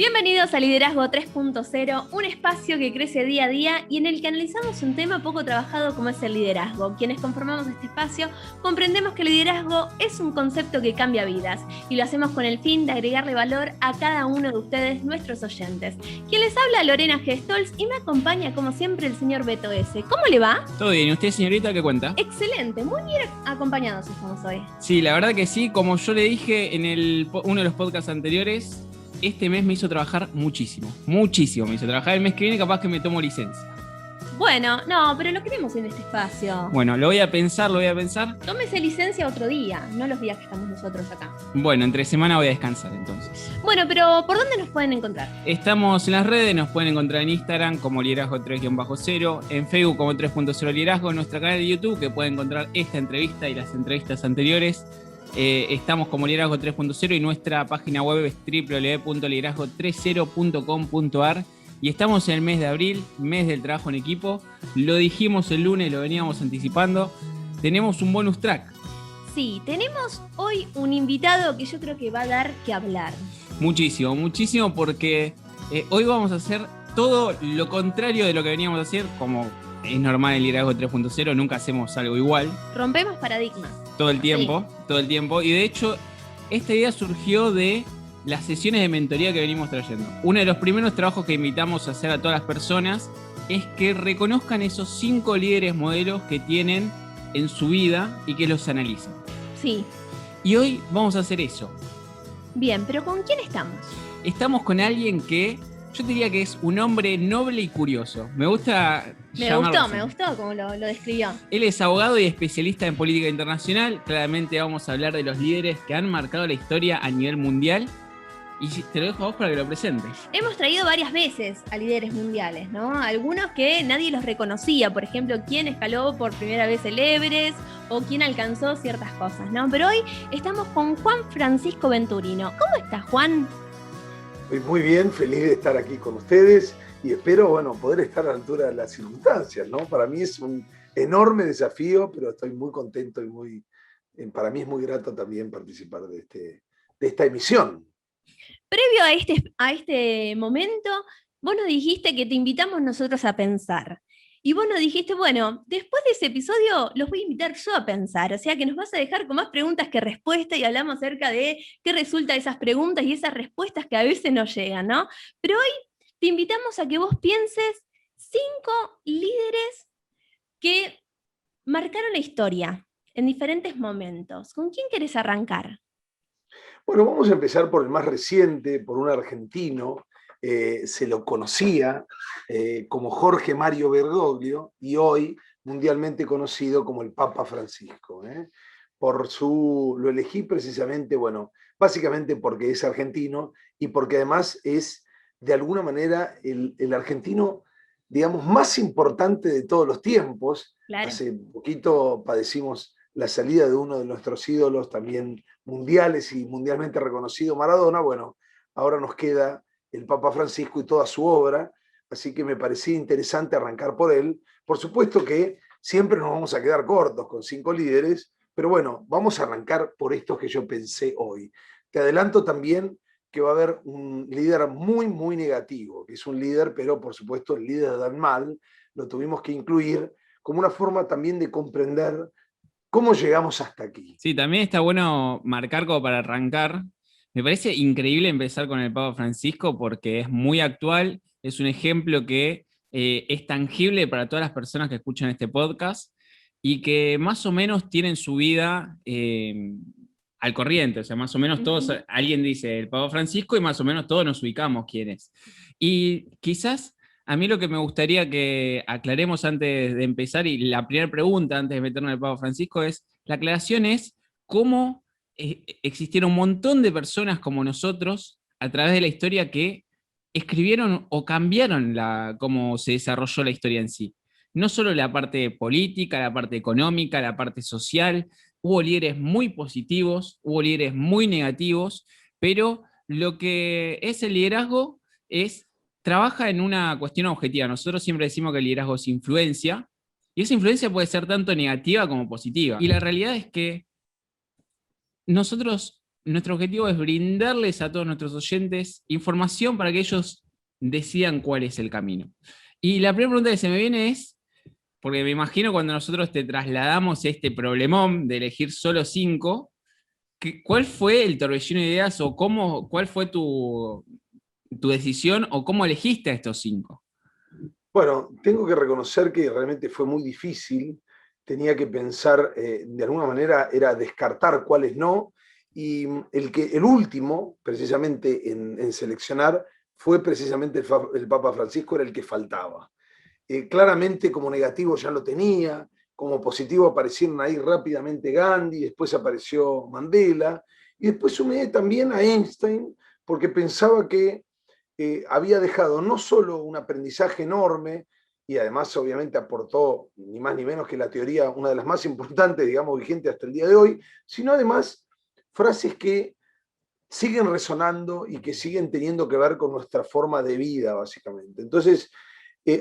Bienvenidos a Liderazgo 3.0, un espacio que crece día a día y en el que analizamos un tema poco trabajado como es el liderazgo. Quienes conformamos este espacio comprendemos que el liderazgo es un concepto que cambia vidas y lo hacemos con el fin de agregarle valor a cada uno de ustedes, nuestros oyentes. Quien les habla, Lorena G. Stolz, y me acompaña como siempre el señor Beto S. ¿Cómo le va? Todo bien, ¿y usted, señorita, qué cuenta? Excelente, muy bien acompañados estamos hoy. Sí, la verdad que sí, como yo le dije en uno de los podcasts anteriores, este mes me hizo trabajar muchísimo me hizo trabajar. El mes que viene capaz que me tomo licencia. Bueno, no, pero lo queremos en este espacio. Bueno, lo voy a pensar. Tómese licencia otro día, no los días que estamos nosotros acá. Bueno, entre semana voy a descansar entonces. Bueno, pero ¿por dónde nos pueden encontrar? Estamos en las redes, nos pueden encontrar en Instagram como Liderazgo 3-0, en Facebook como 3.0 Liderazgo, en nuestro canal de YouTube que pueden encontrar esta entrevista y las entrevistas anteriores. Estamos como Liderazgo 3.0 y nuestra página web es www.liderazgo30.com.ar. Y estamos en el mes de abril, mes del trabajo en equipo. Lo dijimos el lunes, lo veníamos anticipando. Tenemos un bonus track. Sí, tenemos hoy un invitado que yo creo que va a dar que hablar. Muchísimo, porque hoy vamos a hacer todo lo contrario de lo que veníamos a hacer, como es normal en Liderazgo 3.0, nunca hacemos algo igual. Rompemos paradigmas. Todo el tiempo. Y de hecho, esta idea surgió de las sesiones de mentoría que venimos trayendo. Uno de los primeros trabajos que invitamos a hacer a todas las personas es que reconozcan esos 5 líderes modelos que tienen en su vida y que los analicen. Sí. Y hoy vamos a hacer eso. Bien, pero ¿con quién estamos? Estamos con alguien que yo diría que es un hombre noble y curioso. Me gustó como lo describió. Él es abogado y especialista en política internacional. Claramente vamos a hablar de los líderes que han marcado la historia a nivel mundial. Y te lo dejo a vos para que lo presentes. Hemos traído varias veces a líderes mundiales, ¿no? Algunos que nadie los reconocía. Por ejemplo, quién escaló por primera vez el Everest o quién alcanzó ciertas cosas, ¿no? Pero hoy estamos con Juan Francisco Venturino. ¿Cómo estás, Juan? Muy bien, feliz de estar aquí con ustedes y espero, poder estar a la altura de las circunstancias, ¿no? Para mí es un enorme desafío, pero estoy muy contento y para mí es muy grato también participar de esta emisión. Previo a este momento, vos nos dijiste que te invitamos nosotros a pensar. Y vos nos dijiste, bueno, después de ese episodio los voy a invitar yo a pensar, o sea que nos vas a dejar con más preguntas que respuestas y hablamos acerca de qué resulta de esas preguntas y esas respuestas que a veces nos llegan, ¿no? Pero hoy te invitamos a que vos pienses 5 líderes que marcaron la historia en diferentes momentos. ¿Con quién querés arrancar? Bueno, vamos a empezar por el más reciente, por un argentino. Se lo conocía como Jorge Mario Bergoglio y hoy mundialmente conocido como el Papa Francisco. Lo elegí precisamente, básicamente porque es argentino y porque además es de alguna manera el argentino, digamos, más importante de todos los tiempos. Claro. Hace poquito padecimos la salida de uno de nuestros ídolos también mundiales y mundialmente reconocido, Maradona. Bueno, ahora nos queda el Papa Francisco y toda su obra, así que me parecía interesante arrancar por él. Por supuesto que siempre nos vamos a quedar cortos con 5 líderes, pero bueno, vamos a arrancar por estos que yo pensé hoy. Te adelanto también que va a haber un líder muy, muy negativo, que es un líder, pero por supuesto el líder del mal, lo tuvimos que incluir como una forma también de comprender cómo llegamos hasta aquí. Sí, también está bueno marcar como para arrancar. Me parece increíble empezar con el Papa Francisco porque es muy actual, es un ejemplo que es tangible para todas las personas que escuchan este podcast y que más o menos tienen su vida al corriente, o sea, más o menos todos, alguien dice el Papa Francisco y más o menos todos nos ubicamos quién es. Y quizás a mí lo que me gustaría que aclaremos antes de empezar, y la primera pregunta antes de meternos en el Papa Francisco la aclaración es cómo existieron un montón de personas como nosotros a través de la historia que escribieron o cambiaron cómo se desarrolló la historia en sí. No solo la parte política, la parte económica, la parte social. Hubo líderes muy positivos, hubo líderes muy negativos, pero lo que es el liderazgo trabaja en una cuestión objetiva. Nosotros siempre decimos que el liderazgo es influencia, y esa influencia puede ser tanto negativa como positiva. Y la realidad es que nosotros nuestro objetivo es brindarles a todos nuestros oyentes información para que ellos decidan cuál es el camino. Y la primera pregunta que se me viene es, porque me imagino cuando nosotros te trasladamos este problemón de elegir solo 5, ¿cuál fue el torbellino de ideas o cuál fue tu decisión o cómo elegiste a estos 5? Bueno, tengo que reconocer que realmente fue muy difícil. Tenía que pensar, de alguna manera, era descartar cuáles no. Y el último, precisamente, en seleccionar, fue precisamente el Papa Francisco, era el que faltaba. Claramente como negativo ya lo tenía, como positivo aparecieron ahí rápidamente Gandhi, después apareció Mandela, y después sumé también a Einstein, porque pensaba que había dejado no solo un aprendizaje enorme, y además obviamente aportó ni más ni menos que la teoría, una de las más importantes, digamos, vigente hasta el día de hoy, sino además frases que siguen resonando y que siguen teniendo que ver con nuestra forma de vida, básicamente. Entonces,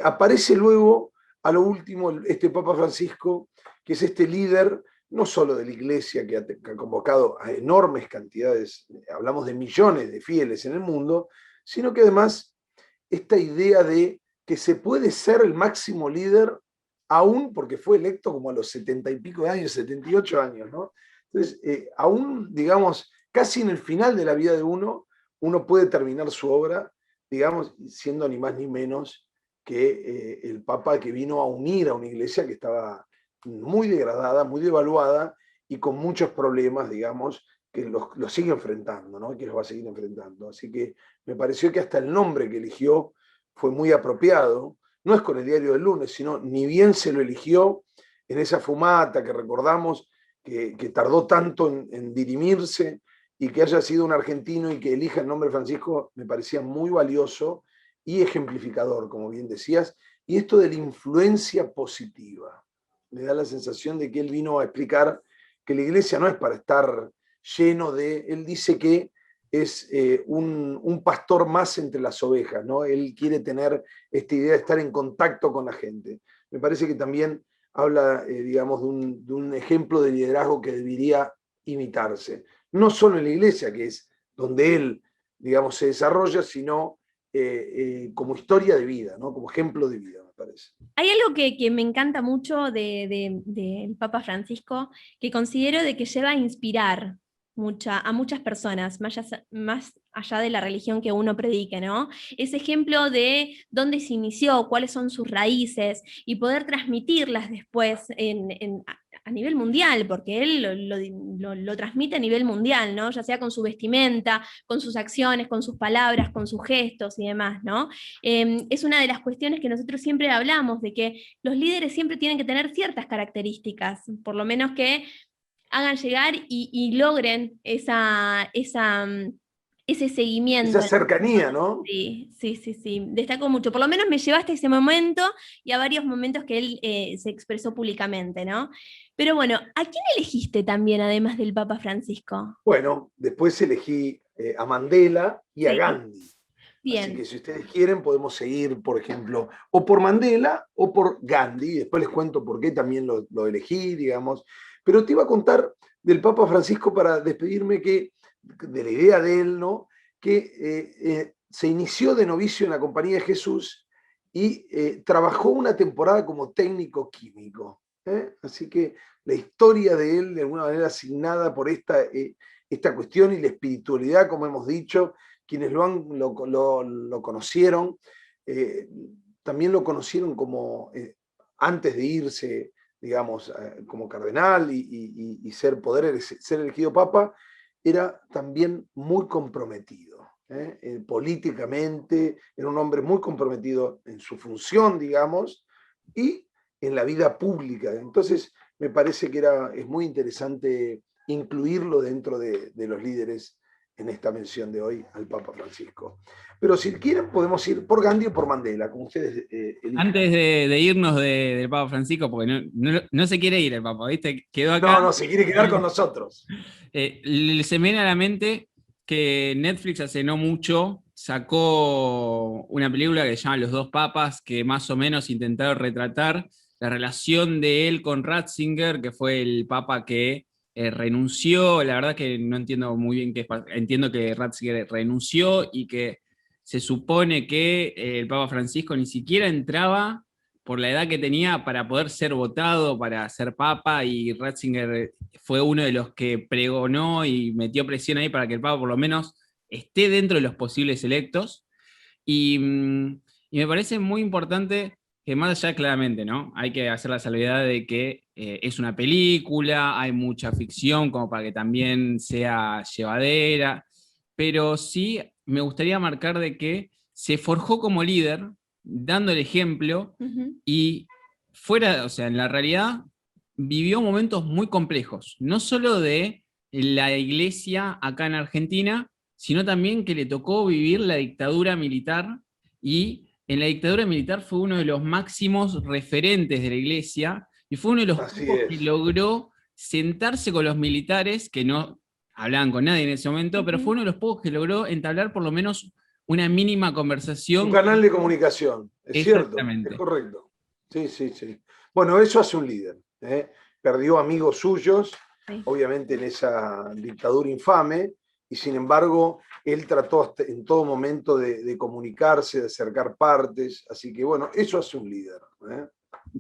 aparece luego, a lo último, este Papa Francisco, que es este líder, no solo de la Iglesia, que ha convocado a enormes cantidades, hablamos de millones de fieles en el mundo, sino que además esta idea de que se puede ser el máximo líder aún porque fue electo como a los 70 y pico de años, 78 años, ¿no? Entonces, aún, digamos, casi en el final de la vida de uno puede terminar su obra, digamos, siendo ni más ni menos que el Papa que vino a unir a una iglesia que estaba muy degradada, muy devaluada y con muchos problemas, digamos, que los sigue enfrentando, ¿no? Y que los va a seguir enfrentando. Así que me pareció que hasta el nombre que eligió fue muy apropiado. No es con el diario del lunes, sino ni bien se lo eligió en esa fumata que recordamos, que tardó tanto en dirimirse, y que haya sido un argentino y que elija el nombre Francisco, me parecía muy valioso y ejemplificador, como bien decías, y esto de la influencia positiva. Me da la sensación de que él vino a explicar que la iglesia no es para estar lleno de... Él dice que es un pastor más entre las ovejas, ¿no? Él quiere tener esta idea de estar en contacto con la gente. Me parece que también habla, digamos, de un ejemplo de liderazgo que debería imitarse. No solo en la iglesia, que es donde él, digamos, se desarrolla, sino como historia de vida, ¿no? Como ejemplo de vida, me parece. Hay algo que me encanta mucho del Papa Francisco, que considero de que lleva a inspirar a muchas personas, más allá de la religión que uno predique, ¿no? Ese ejemplo de dónde se inició, cuáles son sus raíces, y poder transmitirlas después a nivel mundial, porque él lo transmite a nivel mundial, ¿no? Ya sea con su vestimenta, con sus acciones, con sus palabras, con sus gestos y demás, ¿no? Es una de las cuestiones que nosotros siempre hablamos, de que los líderes siempre tienen que tener ciertas características, por lo menos que hagan llegar y logren ese seguimiento. Esa cercanía, ¿no? Sí, sí, sí, sí. Destacó mucho. Por lo menos me llevaste a ese momento y a varios momentos que él se expresó públicamente, ¿no? Pero bueno, ¿a quién elegiste también, además del Papa Francisco? Bueno, después elegí a Mandela y a Sí, Gandhi. bien. Así que si ustedes quieren podemos seguir, por ejemplo, o por Mandela o por Gandhi. Después les cuento por qué también lo elegí, digamos. Pero te iba a contar del Papa Francisco para despedirme, que de la idea de él, ¿no? Que se inició de novicio en la Compañía de Jesús y trabajó una temporada como técnico químico. Así que la historia de él, de alguna manera asignada por esta cuestión y la espiritualidad, como hemos dicho, quienes lo conocieron, también lo conocieron como antes de irse, digamos, como cardenal y poder ser elegido papa, era también muy comprometido. Políticamente, era un hombre muy comprometido en su función, digamos, y en la vida pública. Entonces, me parece que es muy interesante incluirlo dentro de los líderes en esta mención de hoy al Papa Francisco. Pero si quieren, podemos ir por Gandhi o por Mandela, como ustedes elijan. Antes de irnos del Papa Francisco, porque no se quiere ir el Papa, ¿viste? Quedó acá. No, se quiere quedar con nosotros. Se me viene a la mente que Netflix hace no mucho sacó una película que se llama Los dos papas, que más o menos intentaron retratar la relación de él con Ratzinger, que fue el papa que renunció, la verdad que no entiendo muy bien entiendo que Ratzinger renunció y que se supone que el Papa Francisco ni siquiera entraba por la edad que tenía para poder ser votado, para ser papa, y Ratzinger fue uno de los que pregonó y metió presión ahí para que el Papa por lo menos esté dentro de los posibles electos. Y, y me parece muy importante que más allá claramente, ¿no? Hay que hacer la salvedad de que es una película, hay mucha ficción como para que también sea llevadera, pero sí me gustaría marcar de que se forjó como líder, dando el ejemplo, Ujú. y fuera, o sea, en la realidad vivió momentos muy complejos, no solo de la iglesia acá en Argentina, sino también que le tocó vivir la dictadura militar, y en la dictadura militar fue uno de los máximos referentes de la iglesia y fue uno de los Así pocos que es. logró sentarse con los militares, que no hablaban con nadie en ese momento, pero fue Ujú. uno de los pocos que logró entablar por lo menos una mínima Un conversación. canal de comunicación, es cierto, es Exactamente. correcto. Sí, sí, sí. Bueno, eso hace un líder. ¿Eh? Perdió amigos suyos, Sí. obviamente en esa dictadura infame, y sin embargo, él trató en todo momento de comunicarse, de acercar partes, así que bueno, eso hace un líder. ¿Eh?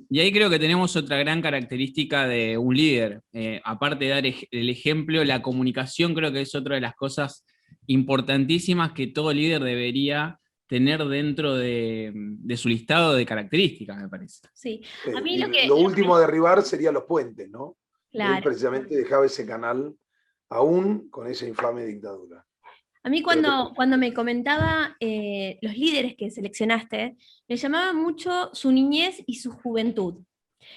Y ahí creo que tenemos otra gran característica de un líder. Aparte de dar el ejemplo, la comunicación creo que es otra de las cosas importantísimas que todo líder debería tener dentro de su listado de características, me parece. Sí. A mí Y lo que, lo último a derribar sería los puentes, ¿no? Él claro. precisamente dejaba ese canal aún con esa infame dictadura. A mí Pero te escucho. cuando me comentaba los líderes que seleccionaste, me llamaba mucho su niñez y su juventud,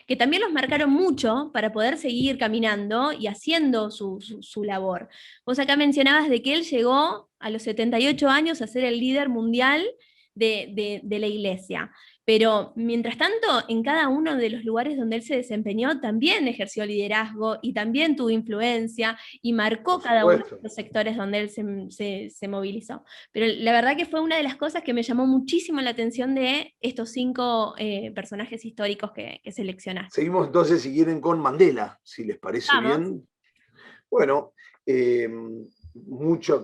que también los marcaron mucho para poder seguir caminando y haciendo su labor. Vos acá mencionabas de que él llegó a los 78 años a ser el líder mundial de la iglesia, pero mientras tanto, en cada uno de los lugares donde él se desempeñó, también ejerció liderazgo y también tuvo influencia y marcó Por cada uno de supuesto. los sectores donde él se movilizó. Pero la verdad que fue una de las cosas que me llamó muchísimo la atención de estos 5 personajes históricos que seleccionaste. Seguimos entonces, si quieren, con Mandela, si les parece Vamos. bien. Bueno, eh,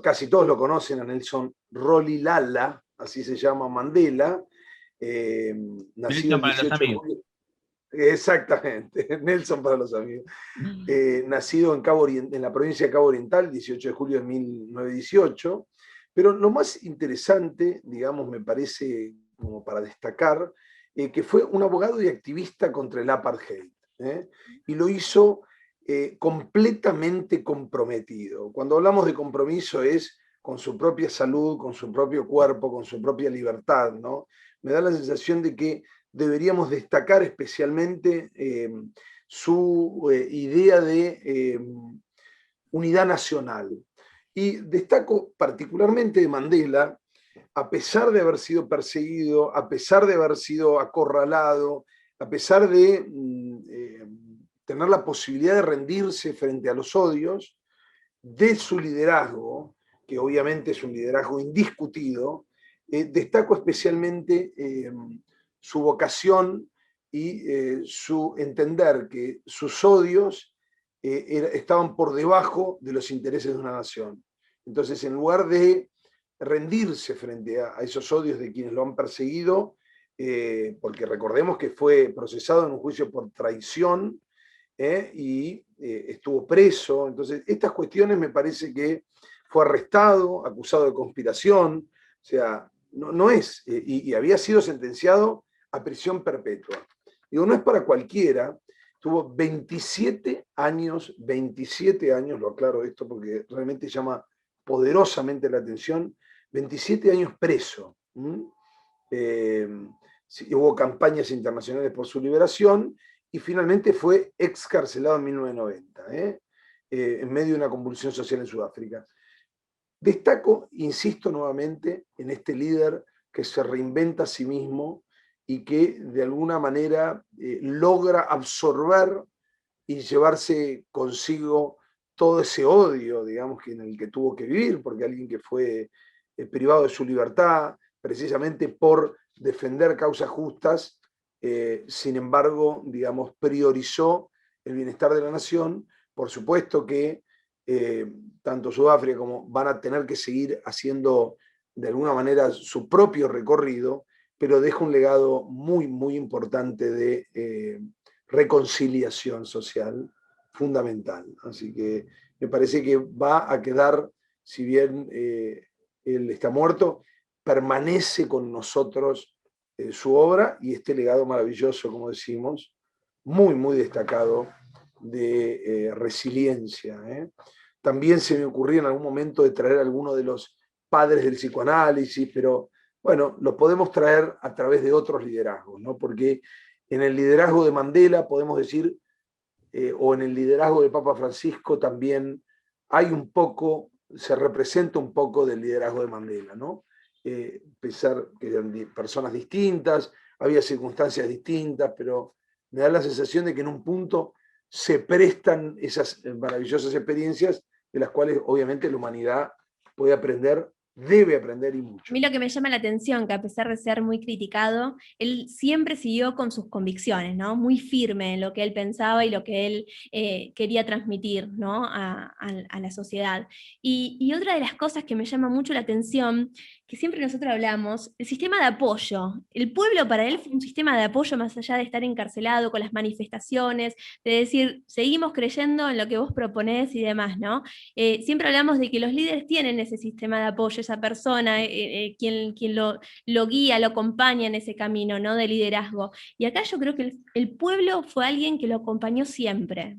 casi todos lo conocen a Nelson Rolihlahla, así se llama Mandela, eh, nacido Nelson el para los 18 de amigos. julio. Exactamente, Nelson para los amigos. Nacido en la provincia de Cabo Oriental, 18 de julio de 1918. Pero lo más interesante, digamos, me parece como para destacar, que fue un abogado y activista contra el apartheid. ¿Eh? Y lo hizo completamente comprometido. Cuando hablamos de compromiso es con su propia salud, con su propio cuerpo, con su propia libertad, ¿no? Me da la sensación de que deberíamos destacar especialmente su idea de unidad nacional. Y destaco particularmente de Mandela, a pesar de haber sido perseguido, a pesar de haber sido acorralado, a pesar de tener la posibilidad de rendirse frente a los odios, de su liderazgo, que obviamente es un liderazgo indiscutido, destaco especialmente su vocación y su entender que sus odios estaban por debajo de los intereses de una nación. Entonces, en lugar de rendirse frente a esos odios de quienes lo han perseguido, porque recordemos que fue procesado en un juicio por traición, y estuvo preso. Entonces, estas cuestiones me parece que fue arrestado, acusado de conspiración, o sea, no es, y había sido sentenciado a prisión perpetua. Digo, no es para cualquiera, tuvo 27 años, lo aclaro esto porque realmente llama poderosamente la atención, 27 años preso. Sí, hubo campañas internacionales por su liberación y finalmente fue excarcelado en 1990, en medio de una convulsión social en Sudáfrica. Destaco, insisto nuevamente, en este líder que se reinventa a sí mismo y que de alguna manera logra absorber y llevarse consigo todo ese odio, digamos, en el que tuvo que vivir, porque alguien que fue privado de su libertad precisamente por defender causas justas, sin embargo, digamos, priorizó el bienestar de la nación, por supuesto que tanto Sudáfrica como van a tener que seguir haciendo de alguna manera su propio recorrido, pero deja un legado muy, muy importante de reconciliación social fundamental. Así que me parece que va a quedar, si bien él está muerto, permanece con nosotros su obra y este legado maravilloso, como decimos, muy, muy destacado de resiliencia. También se me ocurría en algún momento de traer a alguno de los padres del psicoanálisis, pero bueno, lo podemos traer a través de otros liderazgos, ¿no? Porque en el liderazgo de Mandela, podemos decir, o en el liderazgo del Papa Francisco también hay un poco, se representa un poco del liderazgo de Mandela, ¿no? Pensar que eran personas distintas, había circunstancias distintas, pero me da la sensación de que en un punto se prestan esas maravillosas experiencias de las cuales obviamente la humanidad puede aprender, debe aprender y A mucho. mí lo que me llama la atención, que a pesar de ser muy criticado, él siempre siguió con sus convicciones, ¿no? Muy firme en lo que él pensaba y lo que él quería transmitir, ¿no? a la sociedad. Y otra de las cosas que me llama mucho la atención, que siempre nosotros hablamos, el sistema de apoyo. El pueblo para él fue un sistema de apoyo más allá de estar encarcelado con las manifestaciones, de decir, seguimos creyendo en lo que vos proponés y demás, ¿no? Siempre hablamos de que los líderes tienen ese sistema de apoyo, esa persona, quien lo guía, lo acompaña en ese camino, ¿no? De liderazgo. Y acá yo creo que el pueblo fue alguien que lo acompañó siempre,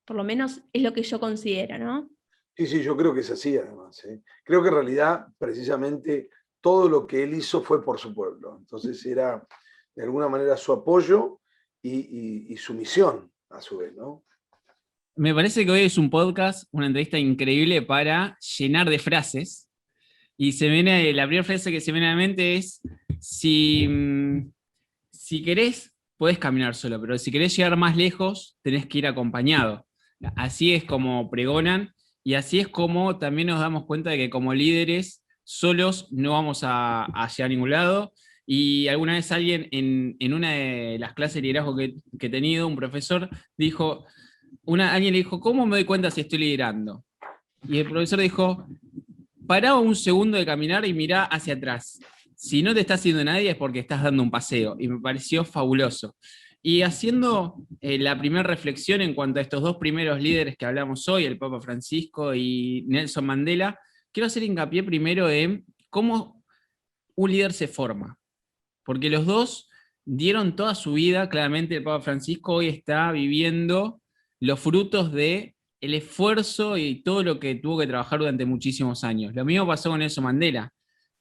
por lo menos es lo que yo considero, ¿no? Sí, sí, yo creo que es así además. Creo que en realidad precisamente todo lo que él hizo fue por su pueblo. Entonces era de alguna manera su apoyo y su misión a su vez, ¿no? Me parece que hoy es un podcast, una entrevista increíble para llenar de frases. Y la primera frase que se me viene a la mente es, si querés, podés caminar solo, pero si querés llegar más lejos, tenés que ir acompañado. Así es como pregonan, y así es como también nos damos cuenta de que como líderes, solos no vamos a llegar a ningún lado. Y alguna vez alguien en una de las clases de liderazgo que he tenido, un profesor, dijo, alguien le dijo, ¿cómo me doy cuenta si estoy liderando? Y el profesor dijo, pará un segundo de caminar y mirá hacia atrás. Si no te está haciendo nadie es porque estás dando un paseo. Y me pareció fabuloso. Y haciendo la primera reflexión en cuanto a estos dos primeros líderes que hablamos hoy, el Papa Francisco y Nelson Mandela, quiero hacer hincapié primero en cómo un líder se forma. Porque los dos dieron toda su vida, claramente el Papa Francisco hoy está viviendo los frutos de el esfuerzo y todo lo que tuvo que trabajar durante muchísimos años. Lo mismo pasó con Nelson Mandela.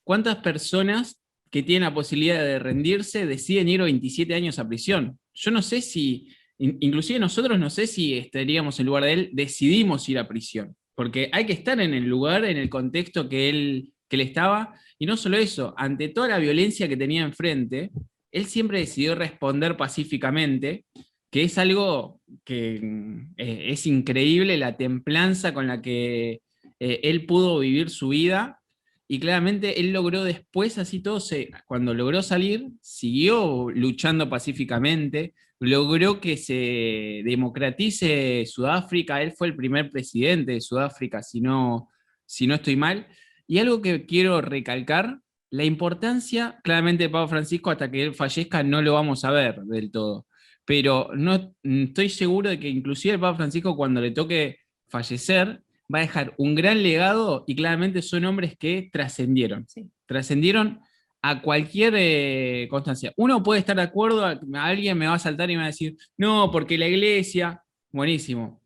¿Cuántas personas que tienen la posibilidad de rendirse deciden ir 27 años a prisión? Yo no sé si, inclusive nosotros no sé si estaríamos en lugar de él, decidimos ir a prisión, porque hay que estar en el lugar, en el contexto que él estaba, y no solo eso, ante toda la violencia que tenía enfrente, él siempre decidió responder pacíficamente, que es algo que es increíble, la templanza con la que él pudo vivir su vida, y claramente él logró después, así todo, cuando logró salir, siguió luchando pacíficamente, logró que se democratice Sudáfrica, él fue el primer presidente de Sudáfrica, si no estoy mal, y algo que quiero recalcar, la importancia, claramente de Papa Francisco, hasta que él fallezca no lo vamos a ver del todo, pero no estoy seguro de que inclusive el Papa Francisco cuando le toque fallecer, va a dejar un gran legado y claramente son hombres que trascendieron. Sí. Trascendieron a cualquier constancia. Uno puede estar de acuerdo, alguien me va a saltar y me va a decir, no, porque la iglesia, buenísimo,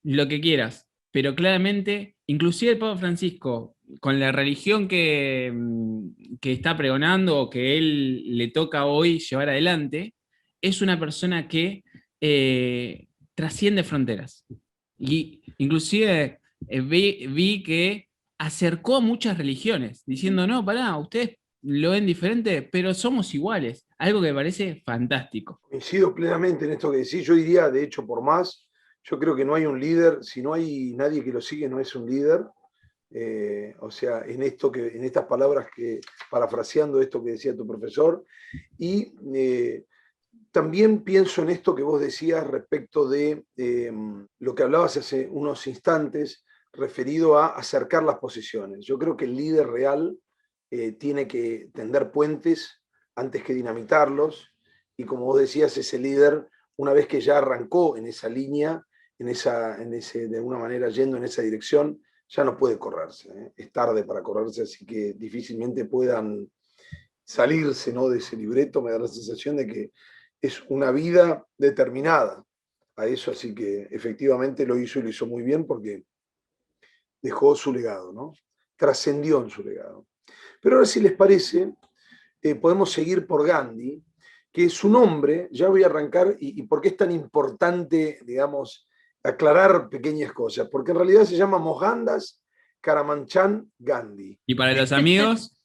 lo que quieras, pero claramente, inclusive el Papa Francisco, con la religión que está pregonando o que él le toca hoy llevar adelante, es una persona que trasciende fronteras. Y inclusive vi que acercó a muchas religiones, diciendo, no, pará, ustedes lo ven diferente, pero somos iguales. Algo que me parece fantástico. Coincido plenamente en esto que decís. Yo diría, de hecho, por más, yo creo que no hay un líder, si no hay nadie que lo sigue, no es un líder. O sea, en estas palabras que, parafraseando esto que decía tu profesor, y también pienso en esto que vos decías respecto de lo que hablabas hace unos instantes, referido a acercar las posiciones. Yo creo que el líder real tiene que tender puentes antes que dinamitarlos, y como vos decías, ese líder, una vez que ya arrancó en esa línea, de alguna manera yendo en esa dirección, ya no puede correrse. Es tarde para correrse, así que difícilmente puedan salirse, ¿no?, de ese libreto. Me da la sensación de que es una vida determinada a eso, así que efectivamente lo hizo, y lo hizo muy bien, porque dejó su legado, ¿no? Trascendió en su legado. Pero ahora, si les parece, podemos seguir por Gandhi, que su nombre, ya voy a arrancar, y por qué es tan importante, digamos, aclarar pequeñas cosas, porque en realidad se llama Mohandas Karamanchandra Gandhi. Y para los amigos,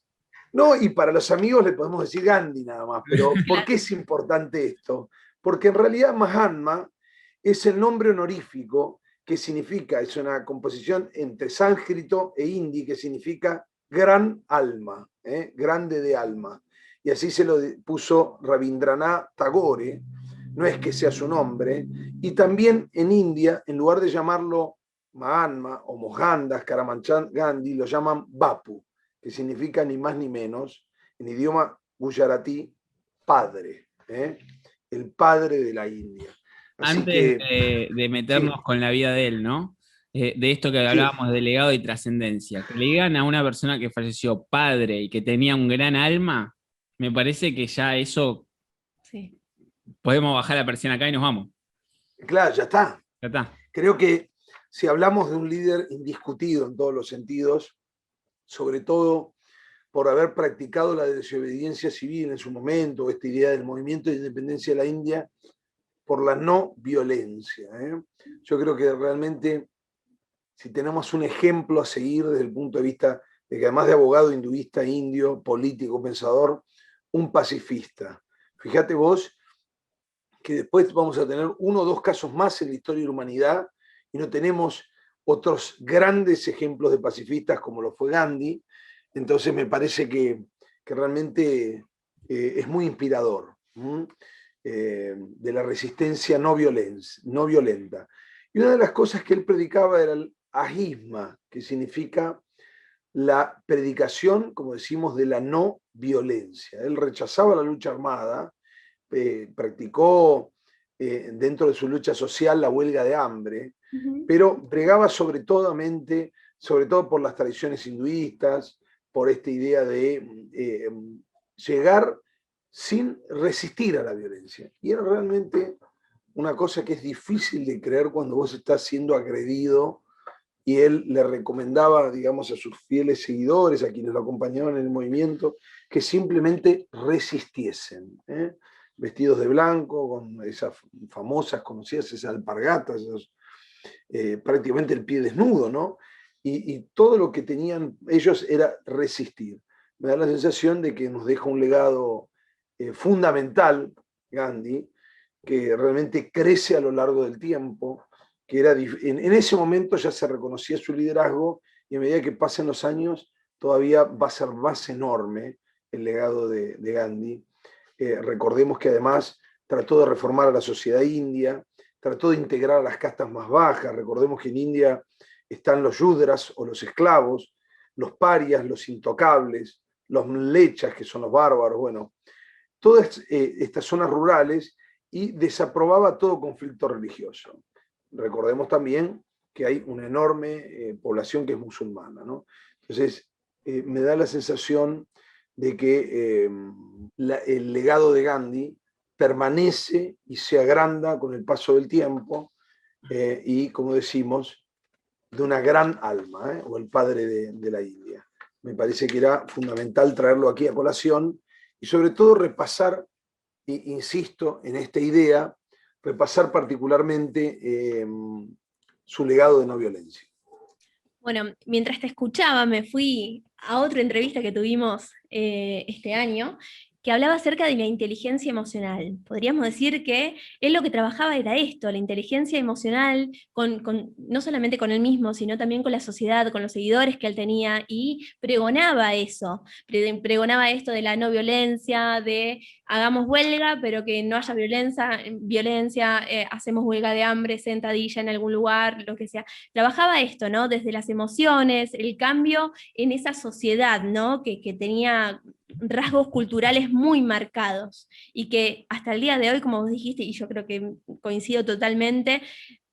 No, y para los amigos le podemos decir Gandhi nada más, pero ¿por qué es importante esto? Porque en realidad Mahatma es el nombre honorífico que significa, es una composición entre sánscrito e hindi, que significa gran alma, grande de alma. Y así se lo puso Rabindranath Tagore, no es que sea su nombre. Y también en India, en lugar de llamarlo Mahatma o Mohandas Karamanchandra Gandhi, lo llaman Bapu, que significa ni más ni menos, en idioma gujaratí, padre, el padre de la India. Así antes que, de sí, meternos con la vida de él, ¿no? De esto que sí, hablábamos de legado y trascendencia, que le digan a una persona que falleció padre y que tenía un gran alma, me parece que ya eso Sí. podemos bajar la persiana acá y nos vamos. claro, ya está. Ya está. Creo que si hablamos de un líder indiscutido en todos los sentidos, sobre todo por haber practicado la desobediencia civil en su momento, esta idea del movimiento de independencia de la India, por la no violencia. Yo creo que realmente, si tenemos un ejemplo a seguir desde el punto de vista de que, además de abogado hinduista, indio, político, pensador, un pacifista. Fíjate vos que después vamos a tener uno o dos casos más en la historia de la humanidad, y no tenemos otros grandes ejemplos de pacifistas como lo fue Gandhi. Entonces me parece que realmente es muy inspirador, de la resistencia no violenta. Y una de las cosas que él predicaba era el ahimsa, que significa la predicación, como decimos, de la no violencia. Él rechazaba la lucha armada, practicó dentro de su lucha social la huelga de hambre, Ujú. pero bregaba sobre todo por las tradiciones hinduistas, por esta idea de llegar sin resistir a la violencia. Y era realmente una cosa que es difícil de creer cuando vos estás siendo agredido, y él le recomendaba, digamos, a sus fieles seguidores, a quienes lo acompañaban en el movimiento, que simplemente resistiesen, vestidos de blanco, con esas famosas, conocidas, esas alpargatas, prácticamente el pie desnudo, ¿no? Y todo lo que tenían ellos era resistir. Me da la sensación de que nos deja un legado fundamental, Gandhi, que realmente crece a lo largo del tiempo, que en ese momento ya se reconocía su liderazgo, y a medida que pasen los años todavía va a ser más enorme el legado de Gandhi. Recordemos que además trató de reformar a la sociedad india, trató de integrar a las castas más bajas. Recordemos que en India están los yudras o los esclavos, los parias, los intocables, los mlechas, que son los bárbaros, bueno, todas estas zonas rurales, y desaprobaba todo conflicto religioso. Recordemos también que hay una enorme población que es musulmana, ¿no? Entonces, me da la sensación de que el legado de Gandhi permanece y se agranda con el paso del tiempo, y, como decimos, de una gran alma, o el padre de la India. Me parece que era fundamental traerlo aquí a colación, y sobre todo repasar, insisto en esta idea, repasar particularmente su legado de no violencia. Bueno, mientras te escuchaba, me fui a otra entrevista que tuvimos este año, que hablaba acerca de la inteligencia emocional. Podríamos decir que él lo que trabajaba era esto, la inteligencia emocional, no solamente con él mismo, sino también con la sociedad, con los seguidores que él tenía, y pregonaba eso, pregonaba esto de la no violencia, de hagamos huelga, pero que no haya violencia, hacemos huelga de hambre, sentadilla en algún lugar, lo que sea. Trabajaba esto, ¿no? Desde las emociones, el cambio en esa sociedad, ¿no? Que tenía rasgos culturales muy marcados y que hasta el día de hoy, como vos dijiste, y yo creo que coincido totalmente,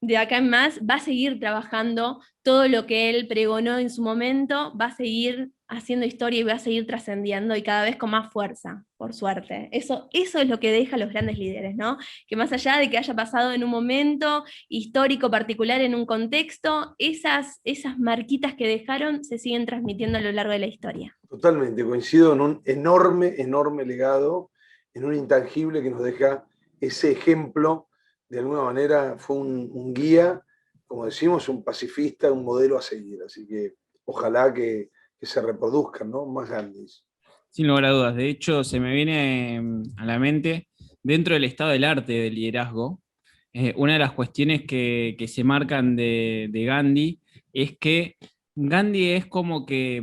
de acá en más va a seguir trabajando todo lo que él pregonó en su momento, va a seguir haciendo historia y va a seguir trascendiendo y cada vez con más fuerza, por suerte. Eso es lo que deja a los grandes líderes, ¿no? Que más allá de que haya pasado en un momento histórico particular, en un contexto, esas marquitas que dejaron se siguen transmitiendo a lo largo de la historia. Totalmente, coincido en un enorme, enorme legado, en un intangible que nos deja ese ejemplo. De alguna manera fue un guía, como decimos, un pacifista, un modelo a seguir. Así que ojalá que se reproduzcan, ¿no? Más Gandhis. Sin lugar a dudas. De hecho, se me viene a la mente, dentro del estado del arte del liderazgo, una de las cuestiones que se marcan de Gandhi es que Gandhi es como que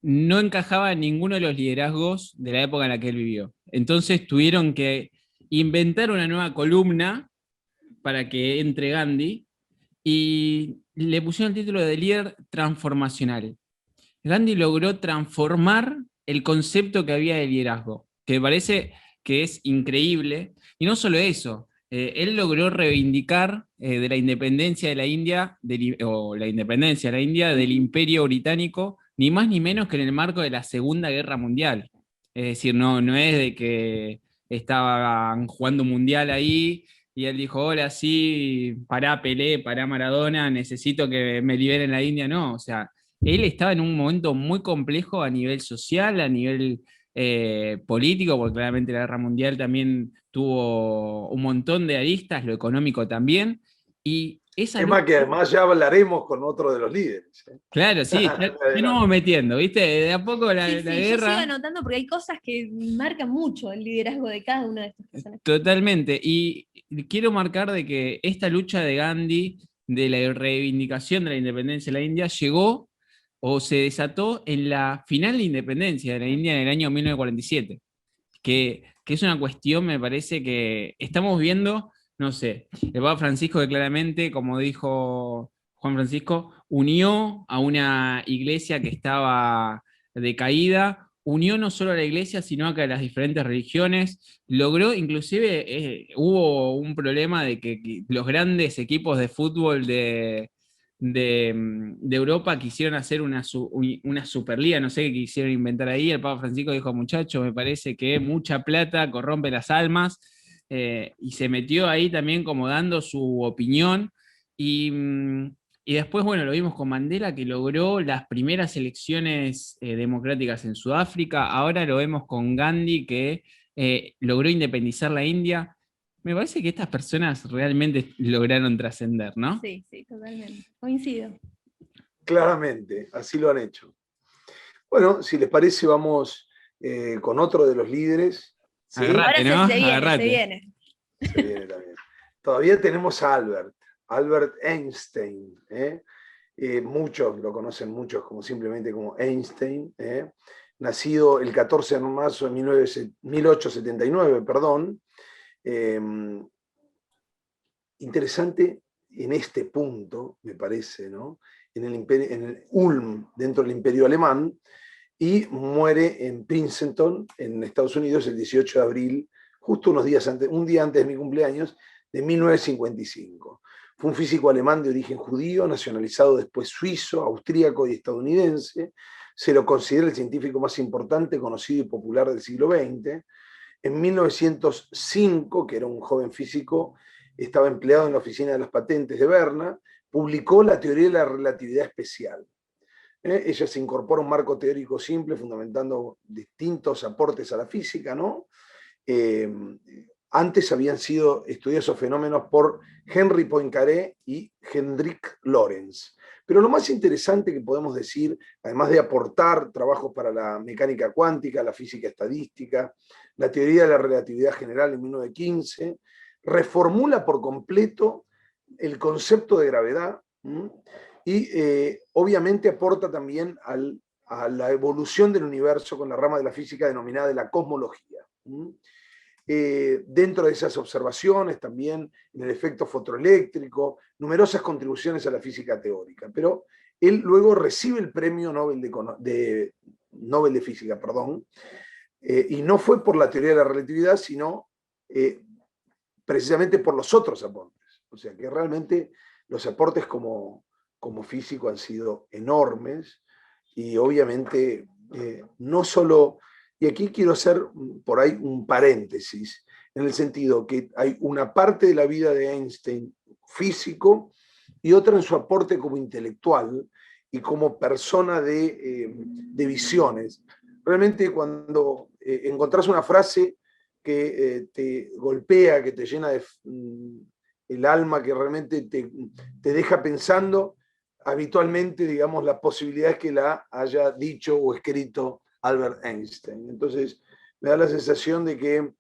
no encajaba en ninguno de los liderazgos de la época en la que él vivió. Entonces tuvieron que inventar una nueva columna para que entre Gandhi y le pusieron el título de líder transformacional. Gandhi logró transformar el concepto que había de liderazgo, que me parece que es increíble. Y no solo eso, él logró reivindicar de la independencia de la India, o la independencia de la India del Imperio Británico, ni más ni menos que en el marco de la Segunda Guerra Mundial. Es decir, no es de que estaban jugando un mundial ahí y él dijo, hola, sí, pará Pelé, pará Maradona, necesito que me liberen la India. No, o sea, él estaba en un momento muy complejo a nivel social, a nivel político, porque claramente la guerra mundial también tuvo un montón de aristas, lo económico también, y esa lucha... Tema que además ya hablaremos con otro de los líderes. Claro, sí, ya nos vamos metiendo, ¿viste? De a poco la Sí, guerra... yo sigo anotando porque hay cosas que marcan mucho el liderazgo de cada uno de estos personajes. Totalmente, y quiero marcar de que esta lucha de Gandhi, de la reivindicación de la independencia de la India, llegó o se desató en la final de independencia de la India en el año 1947, que es una cuestión, me parece que estamos viendo, no sé, el Papa Francisco que claramente, como dijo Juan Francisco, unió a una iglesia que estaba decaída, unió no solo a la iglesia, sino a las diferentes religiones, logró, inclusive hubo un problema de que los grandes equipos de fútbol de Europa quisieron hacer una superliga, no sé qué quisieron inventar ahí. El Papa Francisco dijo, muchachos, me parece que mucha plata corrompe las almas, y se metió ahí también como dando su opinión. Y después, bueno, lo vimos con Mandela, que logró las primeras elecciones democráticas en Sudáfrica. Ahora lo vemos con Gandhi, que logró independizar la India. Me parece que estas personas realmente lograron trascender, ¿no? Sí, sí, totalmente. Coincido. Claramente, así lo han hecho. Bueno, si les parece, vamos con otro de los líderes. ¿Sí? Agarrate, ¿no? Ahora se viene, Agarrate. se viene. Se viene también. Todavía tenemos a Albert Einstein. Muchos lo conocen, muchos como simplemente como Einstein. Nacido el 14 de marzo de 1879, perdón. Interesante en este punto, me parece, ¿no? En el Ulm, dentro del Imperio Alemán, y muere en Princeton, en Estados Unidos, el 18 de abril, justo un día antes de mi cumpleaños, de 1955. Fue un físico alemán de origen judío, nacionalizado después suizo, austríaco y estadounidense. Se lo considera el científico más importante, conocido y popular del siglo XX. En 1905, que era un joven físico, estaba empleado en la oficina de las patentes de Berna, publicó la teoría de la relatividad especial. Ella se incorpora a un marco teórico simple, fundamentando distintos aportes a la física, ¿no? Antes habían sido estudiados esos fenómenos por Henri Poincaré y Hendrik Lorentz. Pero lo más interesante que podemos decir, además de aportar trabajos para la mecánica cuántica, la física estadística, la teoría de la relatividad general en 1915, reformula por completo el concepto de gravedad y obviamente aporta también a la evolución del universo con la rama de la física denominada de la cosmología. Dentro de esas observaciones también en el efecto fotoeléctrico, numerosas contribuciones a la física teórica, pero él luego recibe el premio Nobel de Física, y no fue por la teoría de la relatividad, sino precisamente por los otros aportes. O sea que realmente los aportes como físico han sido enormes y obviamente no solo... Y aquí quiero hacer por ahí un paréntesis, en el sentido que hay una parte de la vida de Einstein físico y otra en su aporte como intelectual y como persona de visiones. Realmente cuando encontrás una frase que te golpea, que te llena el alma, que realmente te deja pensando, habitualmente, digamos, la posibilidad es que la haya dicho o escrito Albert Einstein. Entonces, me da la sensación de que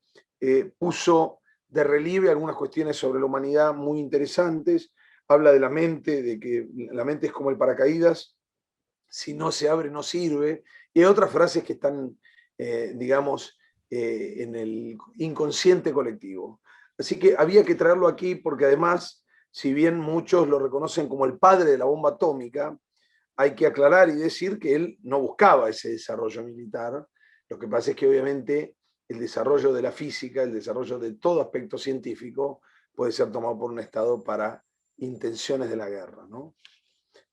puso de relieve algunas cuestiones sobre la humanidad muy interesantes. Habla de la mente, de que la mente es como el paracaídas, si no se abre no sirve. Y hay otras frases que están, digamos, en el inconsciente colectivo. Así que había que traerlo aquí porque además, si bien muchos lo reconocen como el padre de la bomba atómica, hay que aclarar y decir que él no buscaba ese desarrollo militar. Lo que pasa es que obviamente el desarrollo de la física, el desarrollo de todo aspecto científico puede ser tomado por un Estado para intenciones de la guerra, ¿no?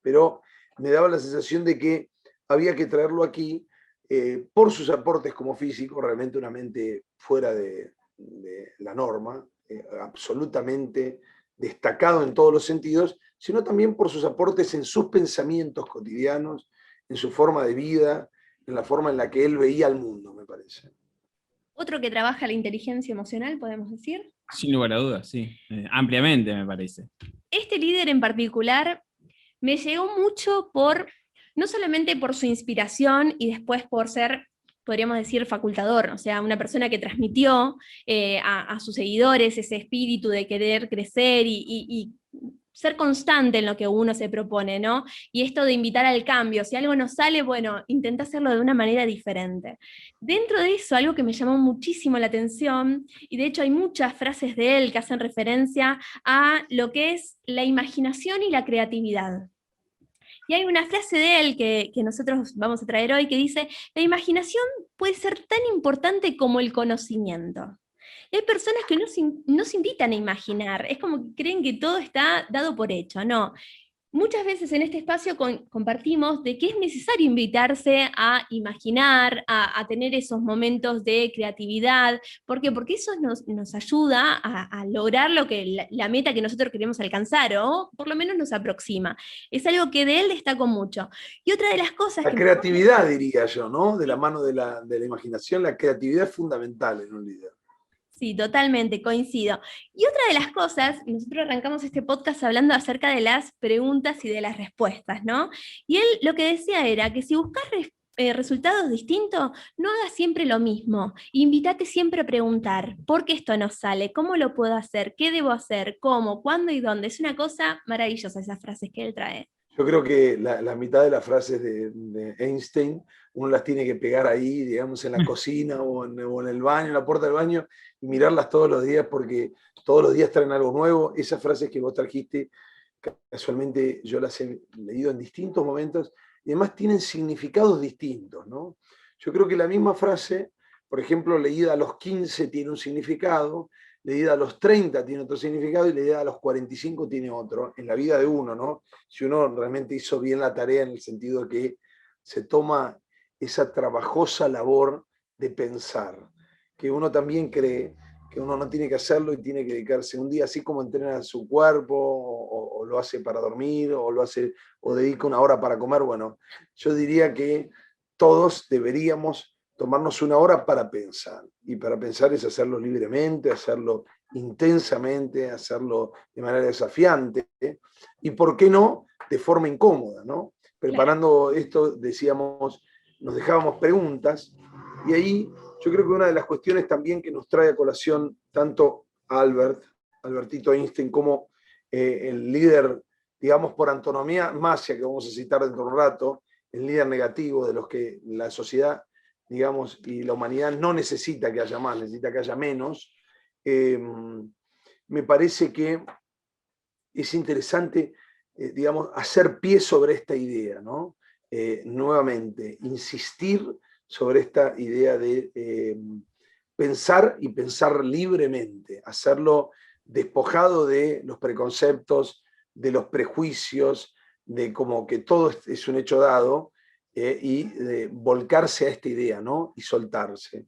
Pero me daba la sensación de que había que traerlo aquí por sus aportes como físico, realmente una mente fuera de la norma, absolutamente destacado en todos los sentidos, sino también por sus aportes en sus pensamientos cotidianos, en su forma de vida, en la forma en la que él veía al mundo, me parece. Otro que trabaja la inteligencia emocional, podemos decir. Sin lugar a dudas, sí. Ampliamente, me parece. Este líder en particular me llegó mucho no solamente por su inspiración y después por ser, podríamos decir, facultador, o sea, una persona que transmitió a sus seguidores ese espíritu de querer crecer y ser constante en lo que uno se propone, ¿no? Y esto de invitar al cambio, si algo no sale, bueno, intenta hacerlo de una manera diferente. Dentro de eso, algo que me llamó muchísimo la atención, y de hecho hay muchas frases de él que hacen referencia a lo que es la imaginación y la creatividad. Y hay una frase de él que nosotros vamos a traer hoy que dice, la imaginación puede ser tan importante como el conocimiento. Y hay personas que no se invitan a imaginar, es como que creen que todo está dado por hecho, no. Muchas veces en este espacio compartimos de que es necesario invitarse a imaginar, a tener esos momentos de creatividad. ¿Por qué? Porque eso nos ayuda a lograr la meta que nosotros queremos alcanzar, o por lo menos nos aproxima. Es algo que de él destaco mucho. Y otra de las cosas La que... creatividad, diría yo, ¿no? De la mano de la imaginación, la creatividad es fundamental en un líder. Sí, totalmente, coincido. Y otra de las cosas, nosotros arrancamos este podcast hablando acerca de las preguntas y de las respuestas, ¿no? Y él lo que decía era que si buscas resultados distintos, no hagas siempre lo mismo. Invítate siempre a preguntar, ¿por qué esto no sale? ¿Cómo lo puedo hacer? ¿Qué debo hacer? ¿Cómo? ¿Cuándo y dónde? Es una cosa maravillosa esas frases que él trae. Yo creo que la mitad de las frases de Einstein uno las tiene que pegar ahí, digamos, en la cocina o en el baño, en la puerta del baño, y mirarlas todos los días porque todos los días traen algo nuevo. Esas frases que vos trajiste, casualmente yo las he leído en distintos momentos y además tienen significados distintos, ¿no? Yo creo que la misma frase, por ejemplo, leída a los 15 tiene un significado, leída a los 30 tiene otro significado y leída a los 45 tiene otro, en la vida de uno, ¿no? Si uno realmente hizo bien la tarea en el sentido de que se toma esa trabajosa labor de pensar, que uno también cree que uno no tiene que hacerlo y tiene que dedicarse un día, así como entrena su cuerpo, o lo hace para dormir, o lo hace, o dedica una hora para comer. Bueno, yo diría que todos deberíamos tomarnos una hora para pensar. Y para pensar es hacerlo libremente, hacerlo intensamente, hacerlo de manera desafiante, y por qué no, de forma incómoda, ¿no? Preparando esto, decíamos, nos dejábamos preguntas, y ahí yo creo que una de las cuestiones también que nos trae a colación tanto Albertito Einstein, como el líder, digamos por antonomía, Masia, que vamos a citar dentro de un rato, el líder negativo de los que la sociedad, digamos, y la humanidad no necesita que haya más, necesita que haya menos. Me parece que es interesante, digamos, hacer pie sobre esta idea, ¿no? Nuevamente, insistir sobre esta idea de pensar y pensar libremente, hacerlo despojado de los preconceptos, de los prejuicios, de como que todo es un hecho dado, y volcarse a esta idea, ¿no? Y soltarse.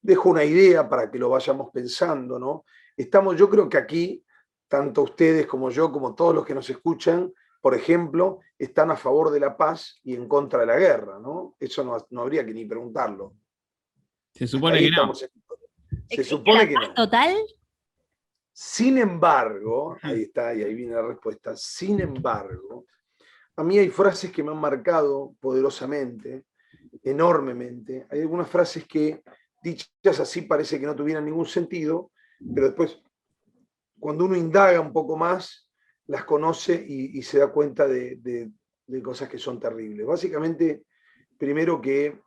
Dejo una idea para que lo vayamos pensando, ¿no? Yo creo que aquí, tanto ustedes como yo, como todos los que nos escuchan, por ejemplo, están a favor de la paz y en contra de la guerra, ¿no? Eso no habría que ni preguntarlo. Se supone que no. Se supone que no. ¿Total? Sin embargo, ahí está, y ahí viene la respuesta. Sin embargo, a mí hay frases que me han marcado poderosamente, enormemente. Hay algunas frases que, dichas así, parece que no tuvieran ningún sentido, pero después, cuando uno indaga un poco más, las conoce y se da cuenta de cosas que son terribles. Básicamente, primero que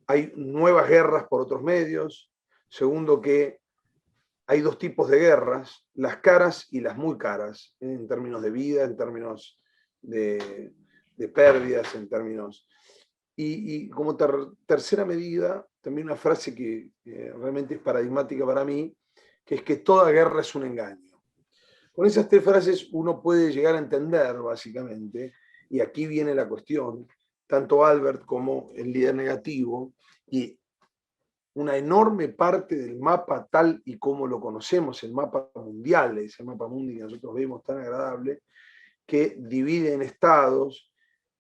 hay nuevas guerras por otros medios. Segundo, que hay dos tipos de guerras, las caras y las muy caras, en términos de vida, en términos de pérdidas, en términos... Y como tercera medida, también una frase que realmente es paradigmática para mí, que es que toda guerra es un engaño. Con esas tres frases uno puede llegar a entender, básicamente, y aquí viene la cuestión, tanto Albert como el líder negativo, y una enorme parte del mapa tal y como lo conocemos, el mapa mundial, ese mapa mundi que nosotros vemos tan agradable, que divide en estados,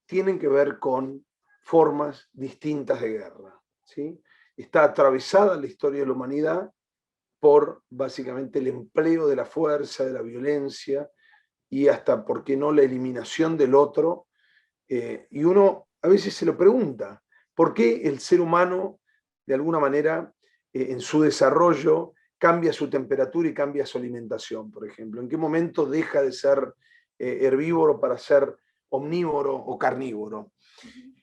tienen que ver con formas distintas de guerra, ¿sí? Está atravesada la historia de la humanidad por básicamente el empleo de la fuerza, de la violencia y hasta, ¿por qué no?, la eliminación del otro. Y uno a veces se lo pregunta, ¿por qué el ser humano, de alguna manera, en su desarrollo, cambia su temperatura y cambia su alimentación, por ejemplo? ¿En qué momento deja de ser herbívoro para ser omnívoro o carnívoro?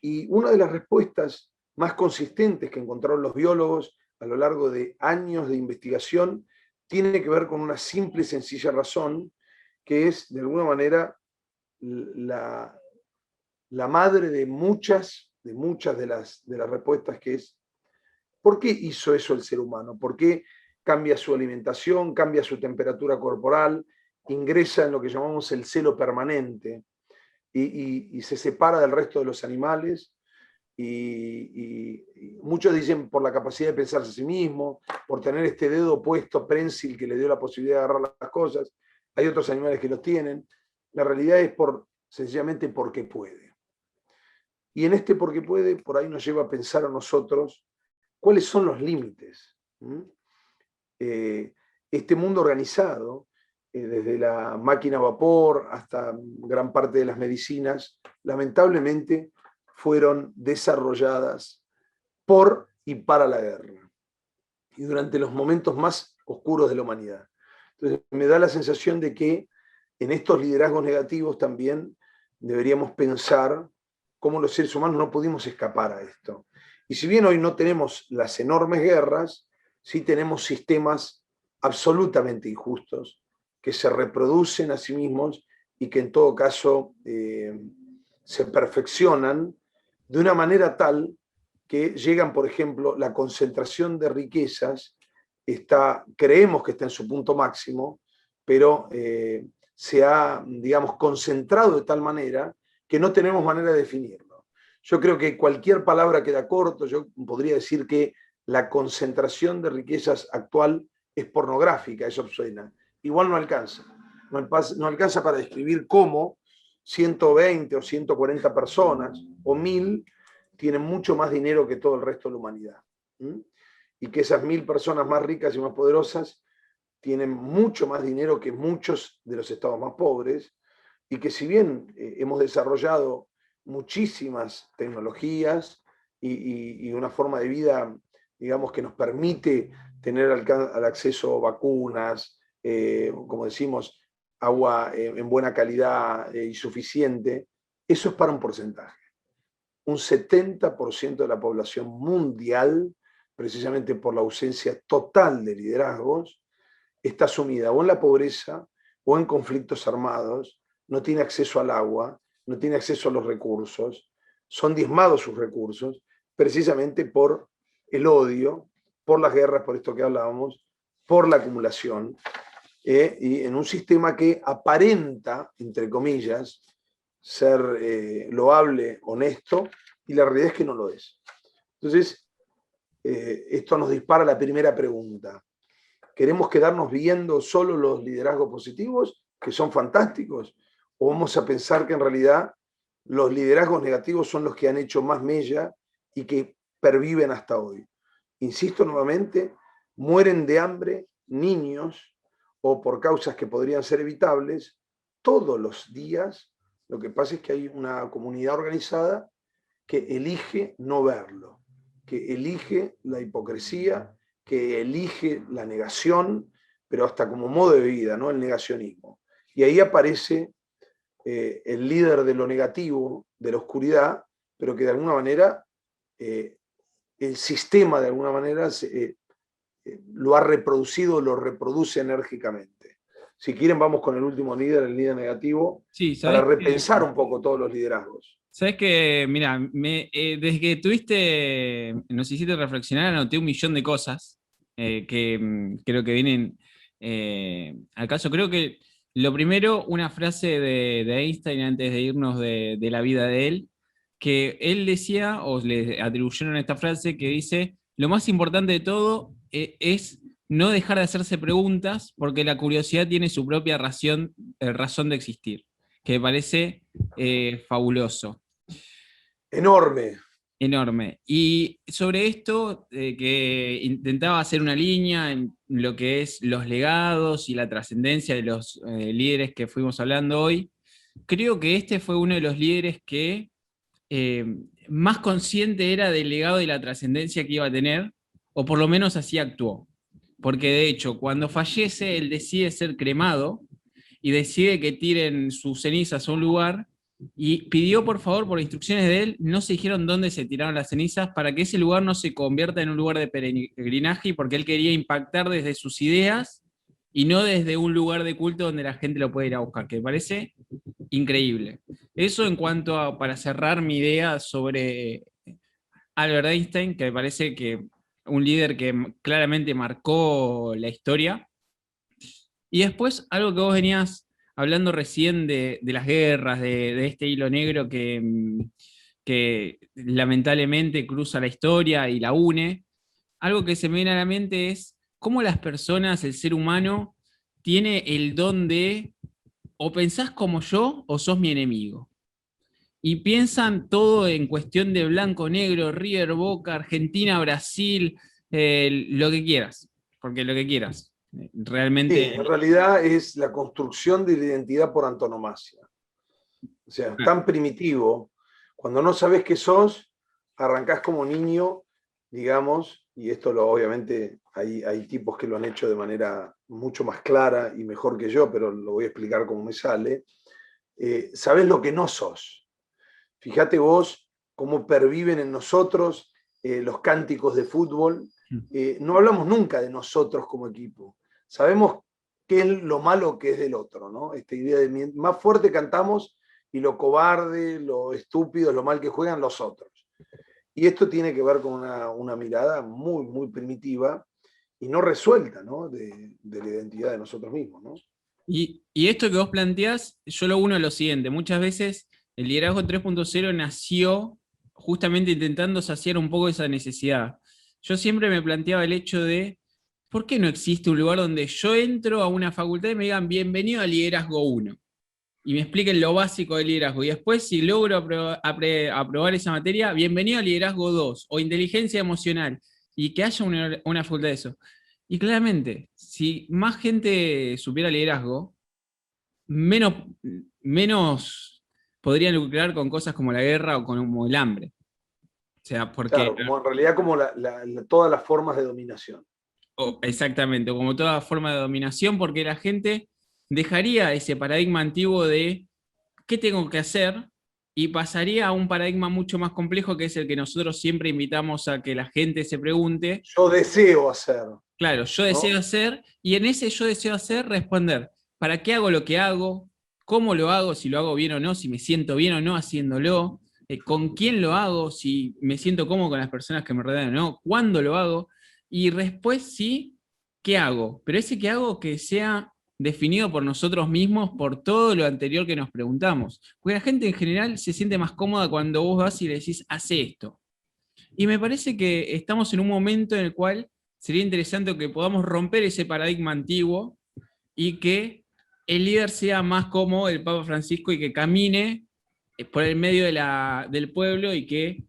Y una de las respuestas más consistentes que encontraron los biólogos a lo largo de años de investigación tiene que ver con una simple y sencilla razón, que es, de alguna manera, la madre de muchas de las respuestas, que es: ¿por qué hizo eso el ser humano? ¿Por qué cambia su alimentación, cambia su temperatura corporal, ingresa en lo que llamamos el celo permanente y se separa del resto de los animales? Y muchos dicen por la capacidad de pensarse a sí mismo, por tener este dedo opuesto prensil que le dio la posibilidad de agarrar las cosas. Hay otros animales que los tienen. La realidad es sencillamente porque puede. Y en este porque puede, por ahí nos lleva a pensar a nosotros cuáles son los límites. Este mundo organizado, desde la máquina a vapor hasta gran parte de las medicinas, lamentablemente fueron desarrolladas por y para la guerra, y durante los momentos más oscuros de la humanidad. Entonces me da la sensación de que en estos liderazgos negativos también deberíamos pensar cómo los seres humanos no pudimos escapar a esto. Y si bien hoy no tenemos las enormes guerras, sí tenemos sistemas absolutamente injustos que se reproducen a sí mismos y que en todo caso se perfeccionan de una manera tal que llegan, por ejemplo, la concentración de riquezas, creemos que está en su punto máximo, pero se ha, digamos, concentrado de tal manera que no tenemos manera de definirlo. Yo creo que cualquier palabra queda corto. Yo podría decir que la concentración de riquezas actual es pornográfica, es obscena. Igual no alcanza. No alcanza para describir cómo 120 o 140 personas o 1000 tienen mucho más dinero que todo el resto de la humanidad. Y que esas 1000 personas más ricas y más poderosas tienen mucho más dinero que muchos de los estados más pobres, y que si bien hemos desarrollado muchísimas tecnologías y una forma de vida, digamos, que nos permite tener al acceso a vacunas, como decimos, agua en buena calidad y suficiente, eso es para un porcentaje. Un 70% de la población mundial, precisamente por la ausencia total de liderazgos, está sumida o en la pobreza o en conflictos armados, no tiene acceso al agua, no tiene acceso a los recursos, son diezmados sus recursos, precisamente por el odio, por las guerras, por esto que hablábamos, por la acumulación, y en un sistema que aparenta, entre comillas, ser loable, honesto, y la realidad es que no lo es. Entonces, esto nos dispara la primera pregunta. ¿Queremos quedarnos viendo solo los liderazgos positivos, que son fantásticos? ¿O vamos a pensar que en realidad los liderazgos negativos son los que han hecho más mella y que perviven hasta hoy? Insisto nuevamente, mueren de hambre niños o por causas que podrían ser evitables todos los días. Lo que pasa es que hay una comunidad organizada que elige no verlo, que elige la hipocresía, que elige la negación, pero hasta como modo de vida, ¿no? El negacionismo. Y ahí aparece el líder de lo negativo, de la oscuridad, pero que de alguna manera el sistema de alguna manera lo ha reproducido, lo reproduce enérgicamente. Si quieren, vamos con el último líder, el líder negativo, Sí, para repensar un poco todos los liderazgos. Sabes que, mira, desde que nos hiciste reflexionar, anoté 1.000.000 de cosas que creo que vienen al caso. Creo que lo primero, una frase de Einstein antes de irnos de la vida de él, que él decía, o le atribuyeron esta frase, que dice: lo más importante de todo es no dejar de hacerse preguntas, porque la curiosidad tiene su propia razón de existir, que me parece fabuloso. Enorme. Enorme. Y sobre esto, que intentaba hacer una línea en lo que es los legados y la trascendencia de los líderes que fuimos hablando hoy, creo que este fue uno de los líderes que más consciente era del legado y la trascendencia que iba a tener, o por lo menos así actuó. Porque de hecho, cuando fallece, él decide ser cremado y decide que tiren sus cenizas a un lugar, y pidió por favor, por instrucciones de él, no se dijeron dónde se tiraron las cenizas, para que ese lugar no se convierta en un lugar de peregrinaje, porque él quería impactar desde sus ideas y no desde un lugar de culto donde la gente lo puede ir a buscar, que me parece increíble. Eso en cuanto a, para cerrar mi idea sobre Albert Einstein, que me parece que un líder que claramente marcó la historia. Y después, algo que vos venías hablando recién de las guerras, de este hilo negro que lamentablemente cruza la historia y la une, algo que se me viene a la mente es cómo las personas, el ser humano, tiene el don de o pensás como yo o sos mi enemigo. Y piensan todo en cuestión de blanco, negro, River, Boca, Argentina, Brasil, lo que quieras, porque lo que quieras. Realmente. Sí, en realidad es la construcción de la identidad por antonomasia. O sea, tan primitivo. Cuando no sabes qué sos, arrancás como niño, digamos, y esto obviamente hay tipos que lo han hecho de manera mucho más clara y mejor que yo, pero lo voy a explicar cómo me sale. Sabés lo que no sos. Fíjate vos cómo perviven en nosotros los cánticos de fútbol. No hablamos nunca de nosotros como equipo. Sabemos qué es lo malo que es del otro, ¿no? Esta idea de más fuerte cantamos y lo cobarde, lo estúpido, lo mal que juegan los otros. Y esto tiene que ver con una mirada muy, muy primitiva y no resuelta, ¿no? De la identidad de nosotros mismos, ¿no? Y esto que vos planteás, yo lo uno a lo siguiente: muchas veces el liderazgo 3.0 nació justamente intentando saciar un poco esa necesidad. Yo siempre me planteaba el hecho de, ¿por qué no existe un lugar donde yo entro a una facultad y me digan bienvenido a liderazgo 1? y me expliquen lo básico del liderazgo. Y después, si logro aprobar esa materia, bienvenido al liderazgo 2 o inteligencia emocional, y que haya una facultad de eso. Y claramente, si más gente supiera liderazgo, menos, menos podrían lucrar con cosas como la guerra o como el hambre. O sea, porque, Claro, como en realidad como todas las formas de dominación. exactamente, como toda forma de dominación, porque la gente dejaría ese paradigma antiguo de qué tengo que hacer y pasaría a un paradigma mucho más complejo, que es el que nosotros siempre invitamos a que la gente se pregunte. Yo deseo hacer, Claro, yo ¿no? deseo hacer, y en ese yo deseo hacer responder, ¿para qué hago lo que hago? ¿Cómo lo hago? Si lo hago bien o no, si me siento bien o no haciéndolo, con quién lo hago, si me siento cómodo con las personas que me rodean o no, cuándo lo hago, y después sí, ¿qué hago? Pero ese qué hago que sea definido por nosotros mismos, por todo lo anterior que nos preguntamos. Porque la gente en general se siente más cómoda cuando vos vas y le decís, hace esto. Y me parece que estamos en un momento en el cual sería interesante que podamos romper ese paradigma antiguo y que el líder sea más como el Papa Francisco y que camine por el medio del pueblo y que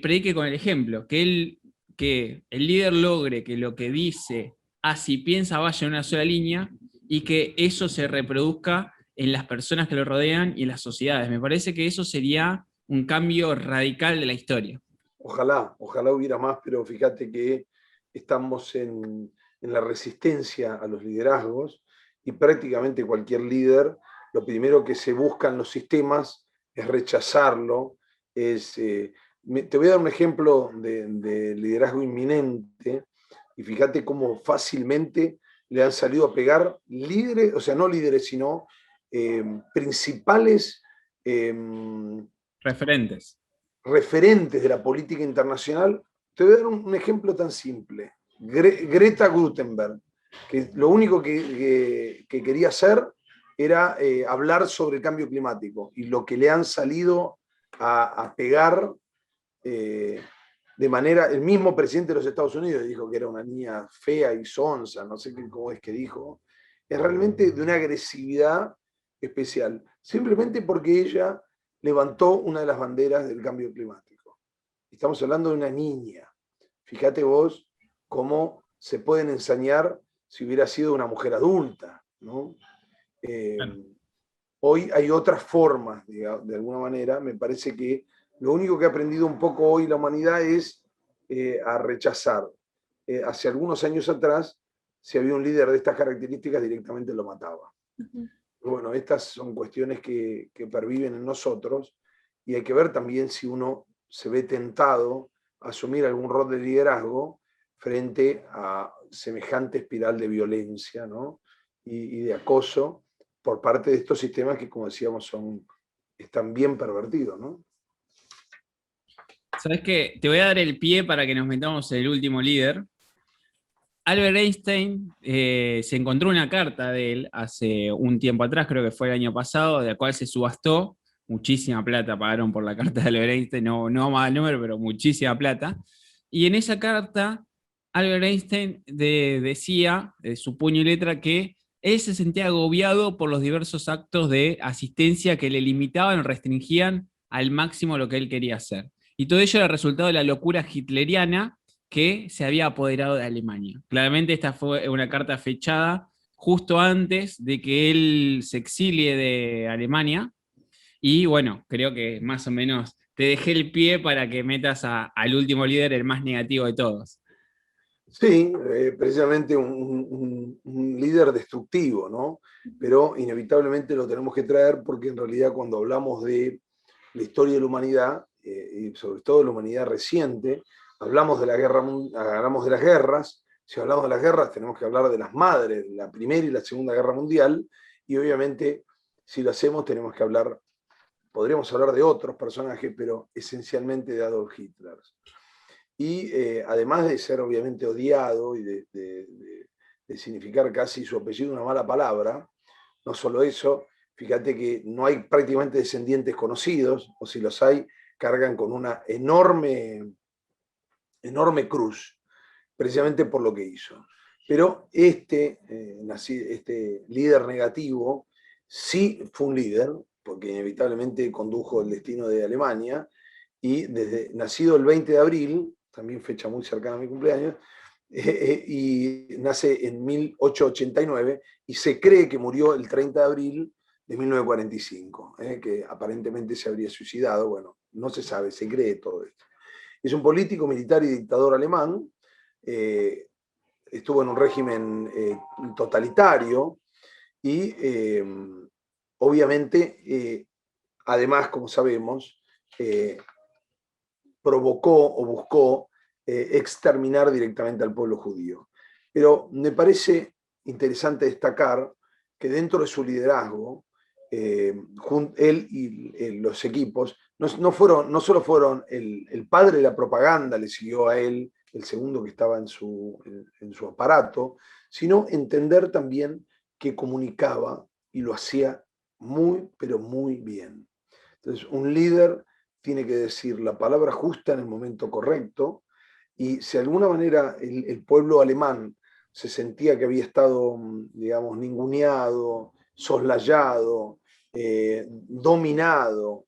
predique con el ejemplo, que el líder logre que lo que dice, hace y piensa vaya en una sola línea y que eso se reproduzca en las personas que lo rodean y en las sociedades. Me parece que eso sería un cambio radical de la historia. Ojalá hubiera más, pero fíjate que estamos en la resistencia a los liderazgos y prácticamente cualquier líder, lo primero que se busca en los sistemas es rechazarlo. Te voy a dar un ejemplo de liderazgo inminente y fíjate cómo fácilmente le han salido a pegar líderes, o sea, no líderes, sino principales eh, Referentes. referentes de la política internacional. Te voy a dar un ejemplo tan simple. Greta Gutenberg, que lo único que quería hacer era hablar sobre el cambio climático, y lo que le han salido a pegar de manera, el mismo presidente de los Estados Unidos dijo que era una niña fea y sonsa, no sé cómo es que dijo, es realmente de una agresividad especial, simplemente porque ella levantó una de las banderas del cambio climático. Estamos hablando de una niña. Fíjate vos cómo se pueden ensañar si hubiera sido una mujer adulta, ¿no? Claro. Hoy hay otras formas, de alguna manera. Me parece que lo único que ha aprendido un poco hoy la humanidad es a rechazar. Hace algunos años atrás, si había un líder de estas características, directamente lo mataba. Bueno, estas son cuestiones que perviven en nosotros, y hay que ver también si uno se ve tentado a asumir algún rol de liderazgo frente a semejante espiral de violencia, ¿no? y de acoso por parte de estos sistemas que, como decíamos, están bien pervertidos, ¿no? ¿Sabes qué? Te voy a dar el pie para que nos metamos en el último líder. Albert Einstein se encontró una carta de él hace un tiempo atrás, creo que fue el año pasado, de la cual se subastó. Muchísima plata pagaron por la carta de Albert Einstein, no más el número, pero muchísima plata. Y en esa carta, Albert Einstein decía, de su puño y letra, que él se sentía agobiado por los diversos actos de asistencia que le limitaban o restringían al máximo lo que él quería hacer. Y todo ello era resultado de la locura hitleriana que se había apoderado de Alemania. Claramente esta fue una carta fechada justo antes de que él se exilie de Alemania, y bueno, creo que más o menos te dejé el pie para que metas al último líder, el más negativo de todos. Sí, precisamente un líder destructivo, ¿no? Pero inevitablemente lo tenemos que traer porque en realidad cuando hablamos de la historia de la humanidad, y sobre todo de la humanidad reciente, hablamos de hablamos de las guerras. Si hablamos de las guerras tenemos que hablar de las madres, de la Primera y la Segunda Guerra Mundial, y obviamente si lo hacemos tenemos que hablar, podríamos hablar de otros personajes, pero esencialmente de Adolf Hitler. Y además de ser obviamente odiado y de significar casi su apellido una mala palabra, no solo eso, fíjate que no hay prácticamente descendientes conocidos, o si los hay, cargan con una enorme cruz, precisamente por lo que hizo. Pero este líder negativo Sí fue un líder, porque inevitablemente condujo el destino de Alemania, y nacido el 20 de abril, también fecha muy cercana a mi cumpleaños, y nace en 1889, y se cree que murió el 30 de abril de 1945, que aparentemente se habría suicidado. Bueno, no se sabe, se cree todo esto. Es un político, militar y dictador alemán. Estuvo en un régimen totalitario y obviamente, además, como sabemos, provocó o buscó exterminar directamente al pueblo judío. Pero me parece interesante destacar que dentro de su liderazgo, él y los equipos no solo fueron el padre de la propaganda, le siguió a él, el segundo que estaba en su aparato, sino entender también que comunicaba y lo hacía muy, pero muy bien. Entonces, un líder tiene que decir la palabra justa en el momento correcto, y si de alguna manera el pueblo alemán se sentía que había estado, digamos, ninguneado, soslayado, dominado,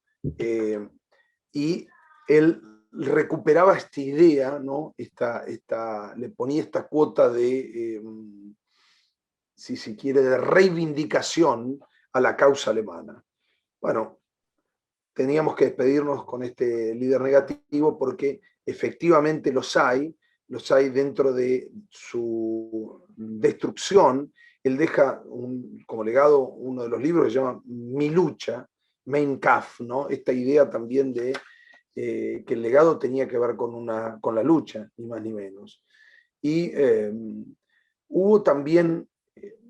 y él recuperaba esta idea, ¿no? Le ponía esta cuota de, si se quiere, de reivindicación a la causa alemana. Bueno, teníamos que despedirnos con este líder negativo porque efectivamente los hay dentro de su destrucción. Él deja como legado uno de los libros que se llama Mi lucha, Mein Kampf, ¿no? Esta idea también de que el legado tenía que ver con la lucha, ni más ni menos. Y hubo también,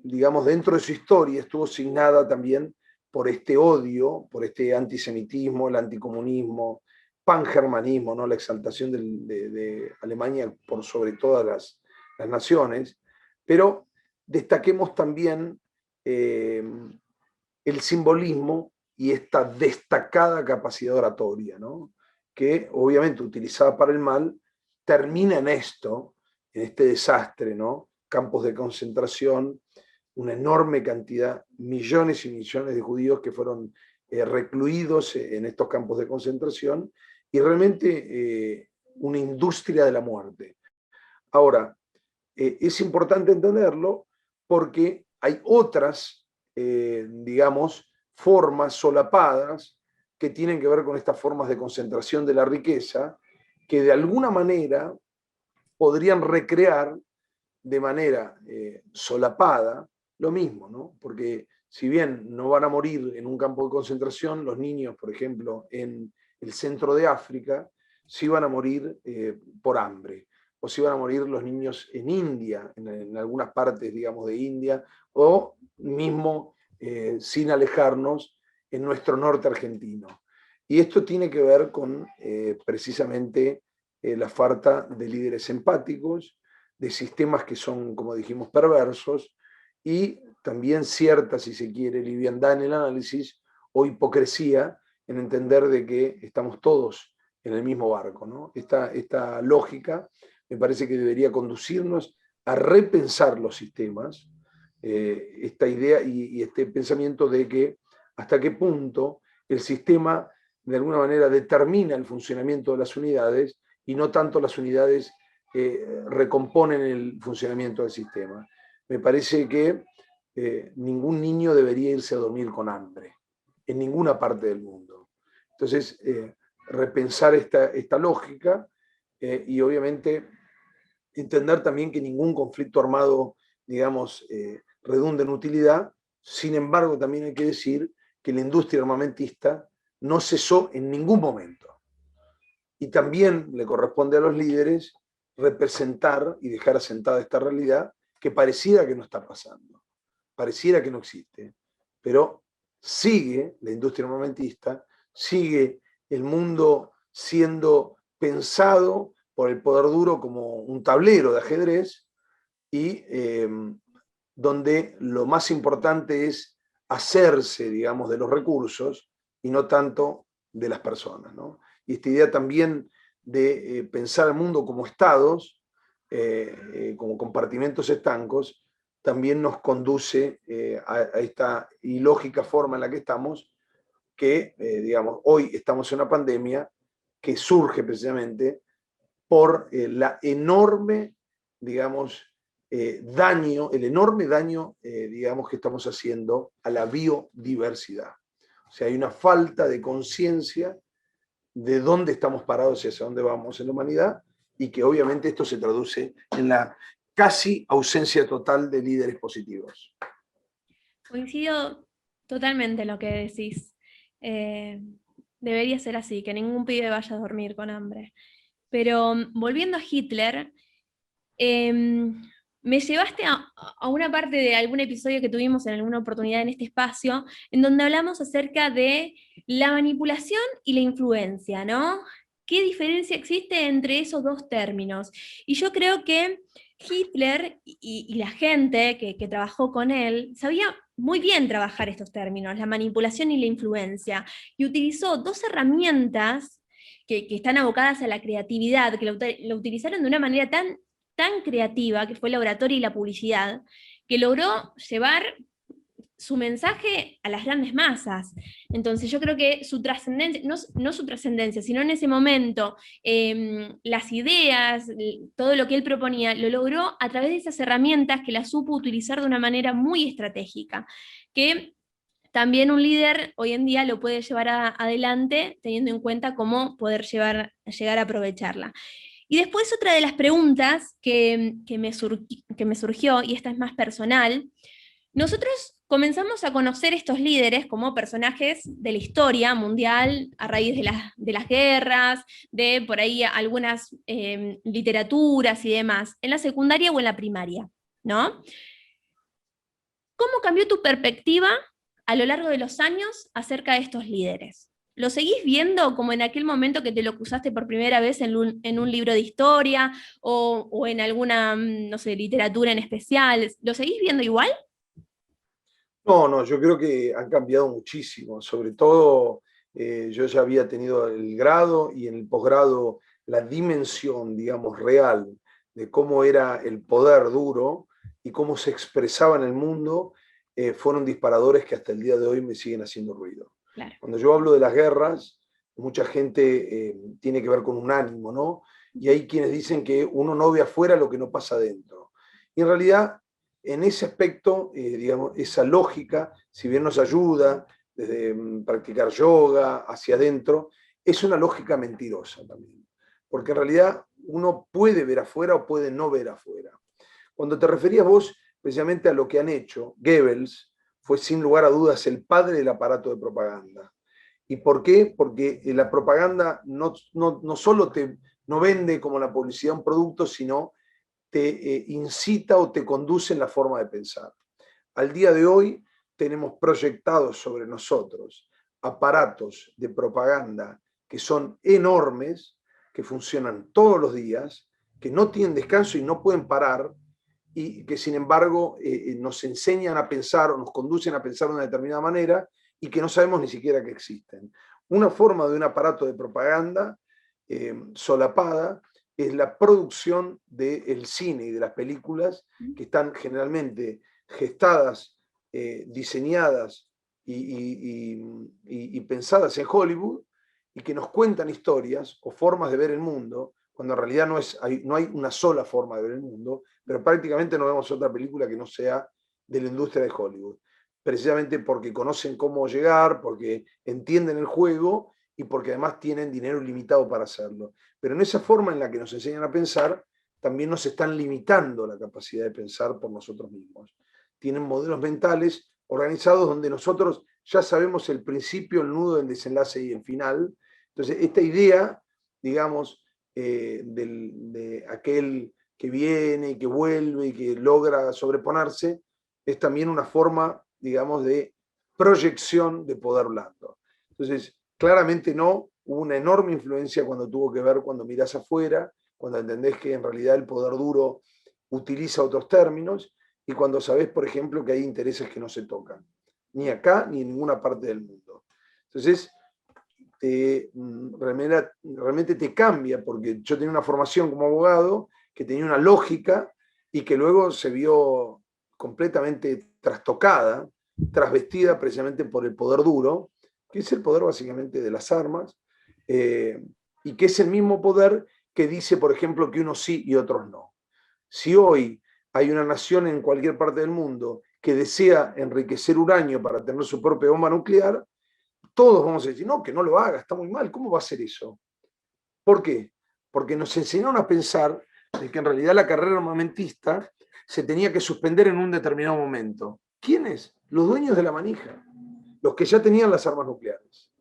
digamos, dentro de su historia, estuvo signada también por este odio, por este antisemitismo, el anticomunismo, pangermanismo, ¿no? La exaltación de Alemania por sobre todas las naciones. Pero destaquemos también el simbolismo y esta destacada capacidad oratoria, ¿no? Que obviamente utilizada para el mal, termina en esto, en este desastre, ¿no? Campos de concentración, una enorme cantidad, millones y millones de judíos que fueron recluidos en estos campos de concentración, y realmente una industria de la muerte. Ahora, es importante entenderlo porque hay otras, digamos, formas solapadas que tienen que ver con estas formas de concentración de la riqueza, que de alguna manera podrían recrear de manera solapada lo mismo, ¿no? Porque si bien no van a morir en un campo de concentración, los niños, por ejemplo, en el centro de África, sí van a morir por hambre, o sí van a morir los niños en India, en algunas partes, digamos, de India, o mismo, sin alejarnos, en nuestro norte argentino. Y esto tiene que ver con precisamente la falta de líderes empáticos, de sistemas que son, como dijimos, perversos, y también cierta, si se quiere, liviandad en el análisis o hipocresía en entender de que estamos todos en el mismo barco, ¿no? Esta lógica me parece que debería conducirnos a repensar los sistemas, esta idea y este pensamiento de que hasta qué punto el sistema de alguna manera determina el funcionamiento de las unidades y no tanto las unidades recomponen el funcionamiento del sistema. Me parece que ningún niño debería irse a dormir con hambre, en ninguna parte del mundo. Entonces, repensar esta lógica y obviamente entender también que ningún conflicto armado, digamos, redunda en utilidad. Sin embargo, también hay que decir que la industria armamentista no cesó en ningún momento. Y también le corresponde a los líderes representar y dejar asentada esta realidad que pareciera que no está pasando, pareciera que no existe, pero sigue la industria armamentista, sigue el mundo siendo pensado por el poder duro como un tablero de ajedrez, y donde lo más importante es hacerse, digamos, de los recursos y no tanto de las personas, ¿no? Y esta idea también de pensar el mundo como estados, como compartimentos estancos, también nos conduce a esta ilógica forma en la que estamos, que, digamos, hoy estamos en una pandemia que surge precisamente por la enorme, digamos, daño, el enorme daño, digamos, que estamos haciendo a la biodiversidad. O sea, hay una falta de conciencia de dónde estamos parados y hacia dónde vamos en la humanidad, y que obviamente esto se traduce en la casi ausencia total de líderes positivos. Coincido totalmente en lo que decís. Debería ser así, que ningún pibe vaya a dormir con hambre. Pero volviendo a Hitler, me llevaste a una parte de algún episodio que tuvimos en alguna oportunidad en este espacio, en donde hablamos acerca de la manipulación y la influencia, ¿no? ¿Qué diferencia existe entre esos dos términos? Y yo creo que Hitler y la gente que trabajó con él sabía muy bien trabajar estos términos, la manipulación y la influencia, y utilizó dos herramientas que están abocadas a la creatividad, que lo utilizaron de una manera tan creativa, que fue la oratoria y la publicidad, que logró llevar su mensaje a las grandes masas. Entonces yo creo que su trascendencia, no su trascendencia, sino en ese momento, las ideas, todo lo que él proponía, lo logró a través de esas herramientas que las supo utilizar de una manera muy estratégica, que también un líder hoy en día lo puede llevar adelante teniendo en cuenta cómo poder llegar a aprovecharla. Y después otra de las preguntas que me surgió, y esta es más personal, nosotros comenzamos a conocer estos líderes como personajes de la historia mundial a raíz de las guerras, de por ahí algunas literaturas y demás, en la secundaria o en la primaria, ¿no? ¿Cómo cambió tu perspectiva a lo largo de los años acerca de estos líderes? ¿Lo seguís viendo como en aquel momento que te lo cruzaste por primera vez en un libro de historia o en alguna, no sé, literatura en especial? ¿Lo seguís viendo igual? No, yo creo que han cambiado muchísimo. Sobre todo, yo ya había tenido el grado y en el posgrado la dimensión, digamos, real de cómo era el poder duro y cómo se expresaba en el mundo, fueron disparadores que hasta el día de hoy me siguen haciendo ruido. Claro. Cuando yo hablo de las guerras, mucha gente tiene que ver con un ánimo, ¿no? Y hay quienes dicen que uno no ve afuera lo que no pasa adentro. Y en realidad, en ese aspecto, digamos, esa lógica, si bien nos ayuda desde practicar yoga hacia adentro, es una lógica mentirosa también. Porque en realidad uno puede ver afuera o puede no ver afuera. Cuando te referías vos precisamente a lo que han hecho, Goebbels fue sin lugar a dudas el padre del aparato de propaganda. ¿Y por qué? Porque la propaganda no solo no vende como la publicidad un producto, sino te incita o te conduce en la forma de pensar. Al día de hoy tenemos proyectados sobre nosotros aparatos de propaganda que son enormes, que funcionan todos los días, que no tienen descanso y no pueden parar, y que sin embargo nos enseñan a pensar o nos conducen a pensar de una determinada manera y que no sabemos ni siquiera que existen. Una forma de un aparato de propaganda solapada es la producción del cine y de las películas, que están generalmente gestadas, diseñadas y pensadas en Hollywood, y que nos cuentan historias o formas de ver el mundo, cuando en realidad no hay una sola forma de ver el mundo, pero prácticamente no vemos otra película que no sea de la industria de Hollywood, precisamente porque conocen cómo llegar, porque entienden el juego y porque además tienen dinero ilimitado para hacerlo. Pero en esa forma en la que nos enseñan a pensar, también nos están limitando la capacidad de pensar por nosotros mismos. Tienen modelos mentales organizados donde nosotros ya sabemos el principio, el nudo, el desenlace y el final. Entonces, esta idea, digamos, de aquel que viene y que vuelve y que logra sobreponerse, es también una forma, digamos, de proyección de poder blando. Entonces, claramente no, hubo una enorme influencia cuando tuvo que ver cuando mirás afuera, cuando entendés que en realidad el poder duro utiliza otros términos y cuando sabés, por ejemplo, que hay intereses que no se tocan, ni acá ni en ninguna parte del mundo. Entonces, realmente te cambia, porque yo tenía una formación como abogado que tenía una lógica y que luego se vio completamente trastocada, trasvestida precisamente por el poder duro, que es el poder básicamente de las armas, y que es el mismo poder que dice, por ejemplo, que unos sí y otros no. Si hoy hay una nación en cualquier parte del mundo que desea enriquecer uranio para tener su propia bomba nuclear, todos vamos a decir, no, que no lo haga, está muy mal, ¿cómo va a hacer eso? ¿Por qué? Porque nos enseñaron a pensar de que en realidad la carrera armamentista se tenía que suspender en un determinado momento. ¿Quiénes? Los dueños de la manija, los que ya tenían las armas nucleares.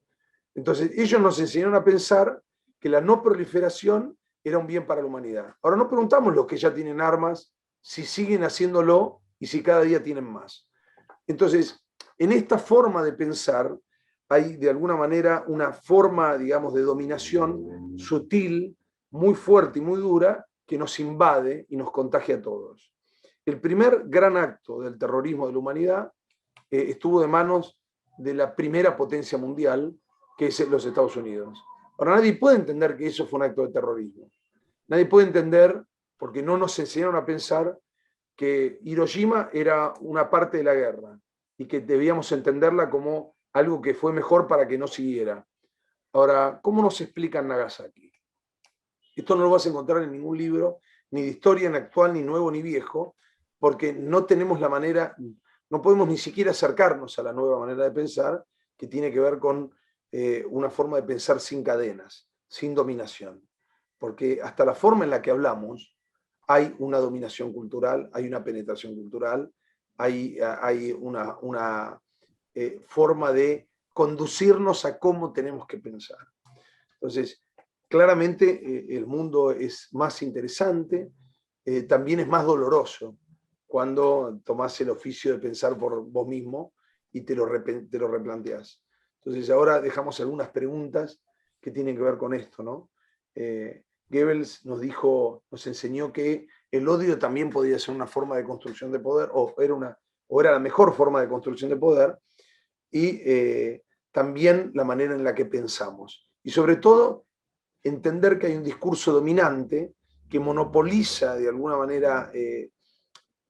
Entonces, ellos nos enseñaron a pensar que la no proliferación era un bien para la humanidad. Ahora no preguntamos los que ya tienen armas si siguen haciéndolo y si cada día tienen más. Entonces, en esta forma de pensar hay de alguna manera una forma, digamos, de dominación sutil, muy fuerte y muy dura, que nos invade y nos contagia a todos. El primer gran acto del terrorismo de la humanidad estuvo de manos de la primera potencia mundial, que es los Estados Unidos. Ahora nadie puede entender que eso fue un acto de terrorismo. Nadie puede entender, porque no nos enseñaron a pensar que Hiroshima era una parte de la guerra y que debíamos entenderla como algo que fue mejor para que no siguiera. Ahora, ¿cómo nos explican Nagasaki? Esto no lo vas a encontrar en ningún libro, ni de historia, ni actual, ni nuevo, ni viejo, porque no tenemos la manera, no podemos ni siquiera acercarnos a la nueva manera de pensar, que tiene que ver con una forma de pensar sin cadenas, sin dominación. Porque hasta la forma en la que hablamos hay una dominación cultural, hay una penetración cultural, hay una forma de conducirnos a cómo tenemos que pensar. Entonces, claramente el mundo es más interesante, también es más doloroso cuando tomás el oficio de pensar por vos mismo y te lo replanteás. Entonces ahora dejamos algunas preguntas que tienen que ver con esto, ¿no? Goebbels nos enseñó que el odio también podía ser una forma de construcción de poder, o era la mejor forma de construcción de poder, y también la manera en la que pensamos. Y sobre todo, entender que hay un discurso dominante que monopoliza de alguna manera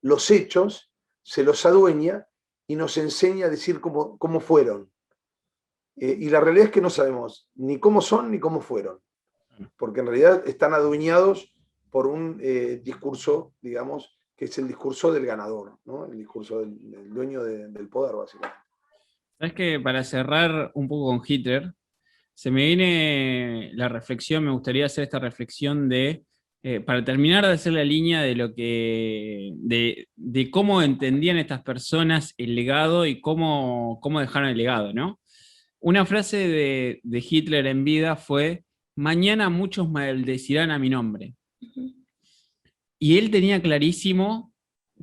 los hechos, se los adueña y nos enseña a decir cómo fueron. Y la realidad es que no sabemos ni cómo son ni cómo fueron, porque en realidad están adueñados por un discurso, digamos, que es el discurso del ganador, ¿no? El discurso del dueño del poder, básicamente. Sabes que para cerrar un poco con Hitler, se me viene la reflexión, me gustaría hacer esta reflexión para terminar de hacer la línea de de cómo entendían estas personas el legado y cómo dejaron el legado, ¿no? Una frase de Hitler en vida fue: mañana muchos maldecirán a mi nombre. Y él tenía clarísimo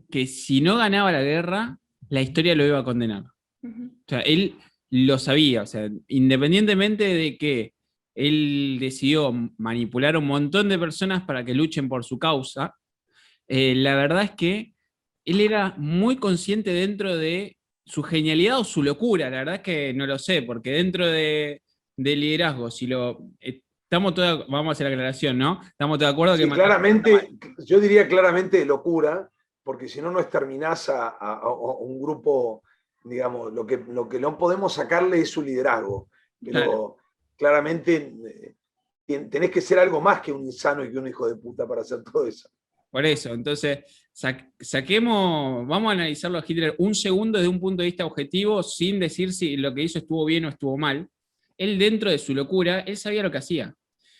que si no ganaba la guerra, la historia lo iba a condenar. O sea, él lo sabía, o sea, independientemente de que él decidió manipular a un montón de personas para que luchen por su causa, la verdad es que él era muy consciente dentro de su genialidad o su locura, la verdad es que no lo sé, porque dentro de liderazgo, vamos a hacer la aclaración, ¿no? Estamos de acuerdo sí, que... claramente, yo diría claramente locura, porque si no nos exterminás a un grupo, digamos, lo que no podemos sacarle es su liderazgo, pero claro, claramente tenés que ser algo más que un insano y que un hijo de puta para hacer todo eso. Por eso, entonces, vamos a analizarlo a Hitler un segundo desde un punto de vista objetivo, sin decir si lo que hizo estuvo bien o estuvo mal. Él, dentro de su locura, él sabía lo que hacía.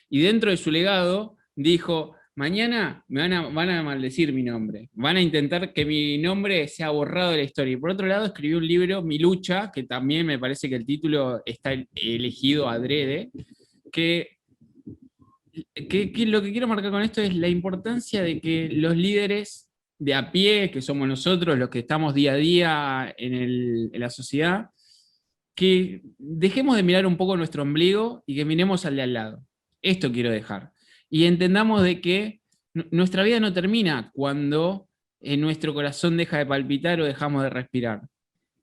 Y dentro de su legado, dijo: mañana van a maldecir mi nombre, van a intentar que mi nombre sea borrado de la historia. Y por otro lado, escribió un libro, Mi lucha, que también me parece que el título está elegido adrede, que lo que quiero marcar con esto es la importancia de que los líderes de a pie, que somos nosotros, los que estamos día a día en la sociedad, que dejemos de mirar un poco nuestro ombligo y que miremos al de al lado. Esto quiero dejar. Y entendamos de que nuestra vida no termina cuando nuestro corazón deja de palpitar o dejamos de respirar.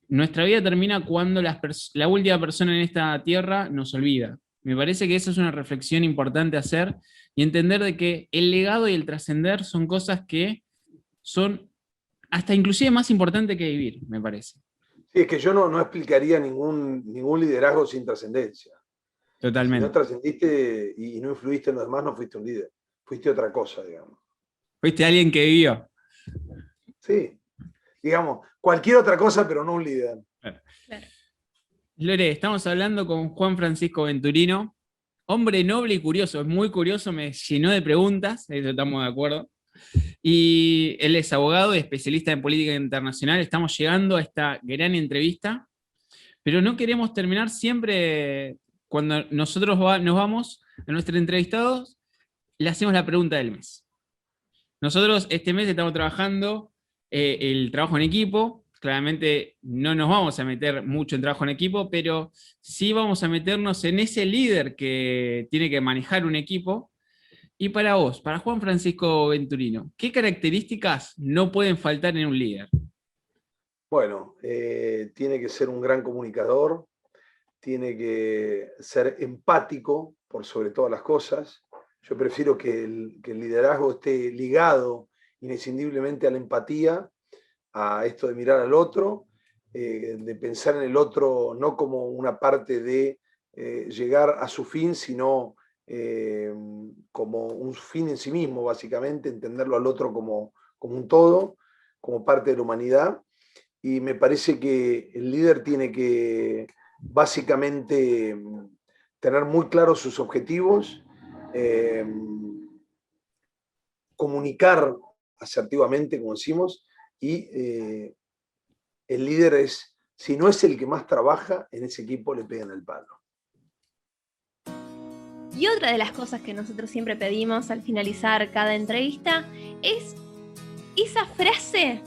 Nuestra vida termina cuando la última persona en esta tierra nos olvida. Me parece que esa es una reflexión importante hacer y entender de que el legado y el trascender son cosas que son hasta inclusive más importante que vivir, me parece. Sí, es que yo no explicaría ningún liderazgo sin trascendencia. Si no Totalmente. trascendiste y no influiste en los demás, no fuiste un líder. Fuiste otra cosa, digamos. Fuiste alguien que vivió. Sí, digamos, cualquier otra cosa, pero no un líder. Claro. Lore, estamos hablando con Juan Francisco Venturino, hombre noble y curioso, es muy curioso, me llenó de preguntas, eso estamos de acuerdo. Y él es abogado y especialista en política internacional. Estamos llegando a esta gran entrevista, pero no queremos terminar siempre cuando nosotros nos vamos a nuestros entrevistados, le hacemos la pregunta del mes. Nosotros este mes estamos trabajando el trabajo en equipo. Claramente no nos vamos a meter mucho en trabajo en equipo, pero sí vamos a meternos en ese líder que tiene que manejar un equipo. Y para vos, para Juan Francisco Venturino, ¿qué características no pueden faltar en un líder? Bueno, tiene que ser un gran comunicador, tiene que ser empático por sobre todas las cosas. Yo prefiero que el liderazgo esté ligado inescindiblemente a la empatía, a esto de mirar al otro, de pensar en el otro no como una parte de llegar a su fin, sino como un fin en sí mismo, básicamente, entenderlo al otro como un todo, como parte de la humanidad. Y me parece que el líder tiene que básicamente tener muy claros sus objetivos, comunicar asertivamente, como decimos, y el líder es, si no es el que más trabaja, en ese equipo le pegan el palo. Y otra de las cosas que nosotros siempre pedimos al finalizar cada entrevista es esa frase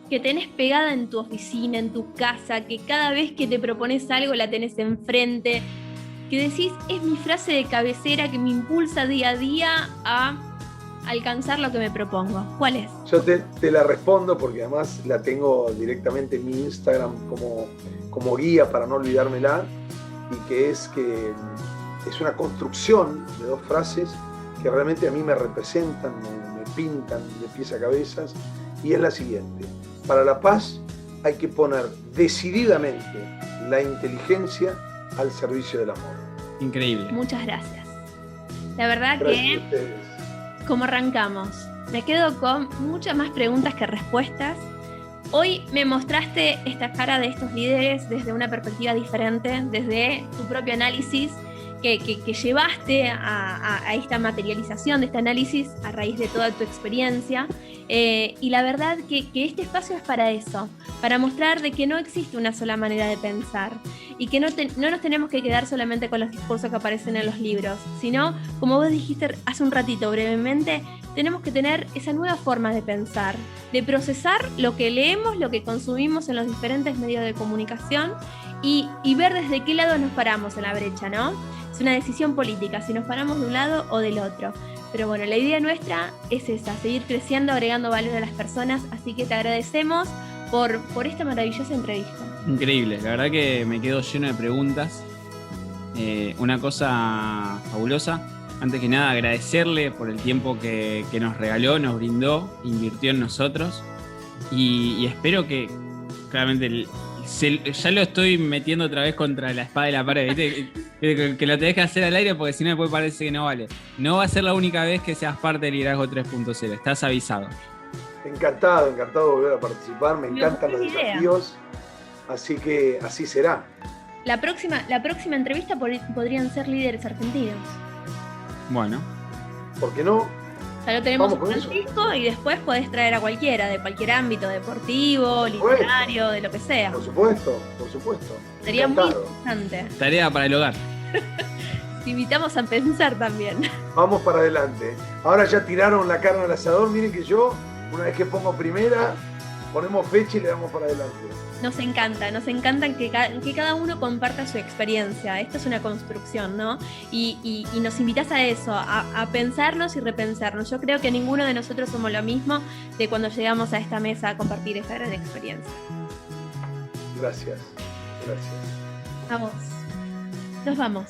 que tenés pegada en tu oficina, en tu casa, que cada vez que te propones algo la tenés enfrente, que decís, es mi frase de cabecera que me impulsa día a día a alcanzar lo que me propongo. ¿Cuál es? Yo te la respondo porque además la tengo directamente en mi Instagram como guía para no olvidármela, y que es una construcción de dos frases que realmente a mí me representan, me pintan de pies a cabezas, y es la siguiente: para la paz hay que poner decididamente la inteligencia al servicio del amor. Increíble. Muchas gracias. La verdad Gracias a ustedes. Como arrancamos, me quedo con muchas más preguntas que respuestas. Hoy me mostraste esta cara de estos líderes desde una perspectiva diferente, desde tu propio análisis que llevaste a esta materialización de este análisis a raíz de toda tu experiencia. Y la verdad que este espacio es para eso, para mostrar de que no existe una sola manera de pensar y que no nos tenemos que quedar solamente con los discursos que aparecen en los libros, sino, como vos dijiste hace un ratito brevemente, tenemos que tener esa nueva forma de pensar, de procesar lo que leemos, lo que consumimos en los diferentes medios de comunicación y ver desde qué lado nos paramos en la brecha, ¿no? Es una decisión política, si nos paramos de un lado o del otro. Pero bueno, la idea nuestra es esa, seguir creciendo, agregando valor a las personas, así que te agradecemos por esta maravillosa entrevista. Increíble, la verdad que me quedo lleno de preguntas. Una cosa fabulosa. Antes que nada, agradecerle por el tiempo que nos regaló, nos brindó, invirtió en nosotros. Y espero que, claramente, ya lo estoy metiendo otra vez contra la espada de la pared, ¿viste? Que lo tenés que hacer al aire porque si no después parece que no vale. No va a ser la única vez que seas parte del Liderazgo 3.0, estás avisado. Encantado de volver a participar, me encantan los desafíos, así que así será. La próxima entrevista podrían ser líderes argentinos. Bueno. ¿Por qué no? Ya lo tenemos en Francisco y después podés traer a cualquiera, de cualquier ámbito, deportivo, literario, de lo que sea. Por supuesto, por supuesto. Sería encantado. Muy interesante. Tarea para el hogar. Te invitamos a pensar también. Vamos para adelante. Ahora ya tiraron la carne al asador, miren que yo, una vez que pongo primera, ponemos fecha y le damos para adelante. Nos encanta que cada uno comparta su experiencia. Esto es una construcción, ¿no? Y nos invitas a eso, a pensarnos y repensarnos. Yo creo que ninguno de nosotros somos lo mismo de cuando llegamos a esta mesa a compartir esta gran experiencia. Gracias. Vamos.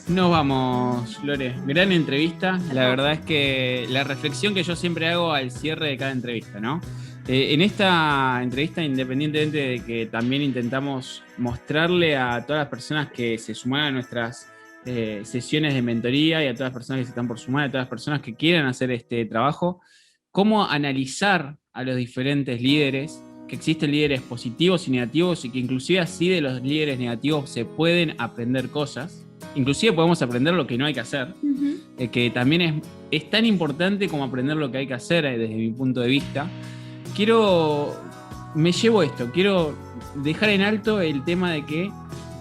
Nos vamos, Lore. Gran entrevista. La verdad es que la reflexión que yo siempre hago al cierre de cada entrevista, ¿no? En esta entrevista, independientemente de que también intentamos mostrarle a todas las personas que se suman a nuestras sesiones de mentoría y a todas las personas que se están por sumar, a todas las personas que quieran hacer este trabajo, cómo analizar a los diferentes líderes, que existen líderes positivos y negativos y que inclusive así de los líderes negativos se pueden aprender cosas. Inclusive podemos aprender lo que no hay que hacer, que también es tan importante como aprender lo que hay que hacer desde mi punto de vista. Me llevo esto, quiero dejar en alto el tema de que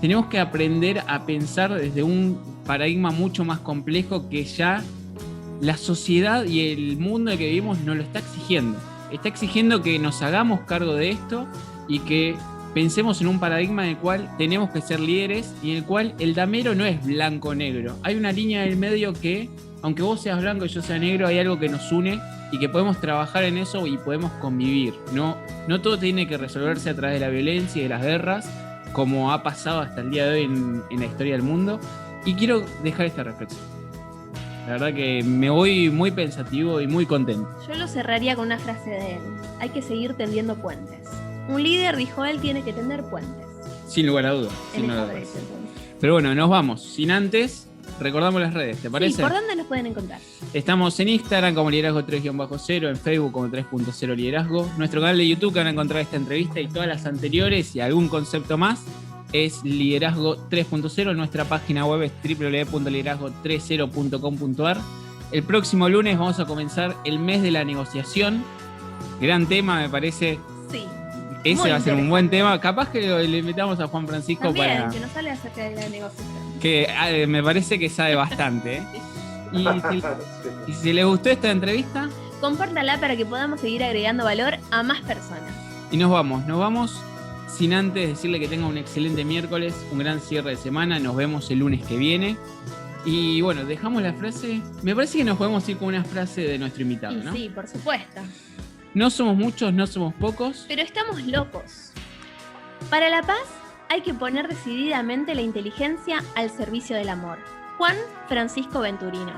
tenemos que aprender a pensar desde un paradigma mucho más complejo que ya la sociedad y el mundo en el que vivimos nos lo está exigiendo. Está exigiendo que nos hagamos cargo de esto y que pensemos en un paradigma en el cual tenemos que ser líderes y en el cual el damero no es blanco o negro. Hay una línea del medio que, aunque vos seas blanco y yo sea negro, hay algo que nos une y que podemos trabajar en eso y podemos convivir. No todo tiene que resolverse a través de la violencia y de las guerras, como ha pasado hasta el día de hoy en la historia del mundo. Y quiero dejar esta reflexión. La verdad que me voy muy pensativo y muy contento. Yo lo cerraría con una frase de él. Hay que seguir tendiendo puentes. Un líder, dijo él, tiene que tender puentes. Sin lugar a dudas. Pero bueno, nos vamos. Sin antes, recordamos las redes, ¿te parece? Sí, ¿por dónde nos pueden encontrar? Estamos en Instagram como Liderazgo 3-0, en Facebook como 3.0 Liderazgo. Nuestro canal de YouTube que van a encontrar esta entrevista y todas las anteriores y algún concepto más es Liderazgo 3.0. Nuestra página web es www.liderazgo30.com.ar. El próximo lunes vamos a comenzar el mes de la negociación. Gran tema, me parece. Sí. Ese va a ser un buen tema. Capaz que le invitamos a Juan Francisco también, para... que nos hable acerca de la negociación. Que me parece que sabe bastante. Y si les gustó esta entrevista, compártala para que podamos seguir agregando valor a más personas. Y nos vamos sin antes decirle que tenga un excelente miércoles, un gran cierre de semana. Nos vemos el lunes que viene. Y bueno, dejamos la frase. Me parece que nos podemos ir con una frase de nuestro invitado, ¿no? Sí, por supuesto. No somos muchos, no somos pocos, pero estamos locos. Para la paz hay que poner decididamente la inteligencia al servicio del amor. Juan Francisco Venturino.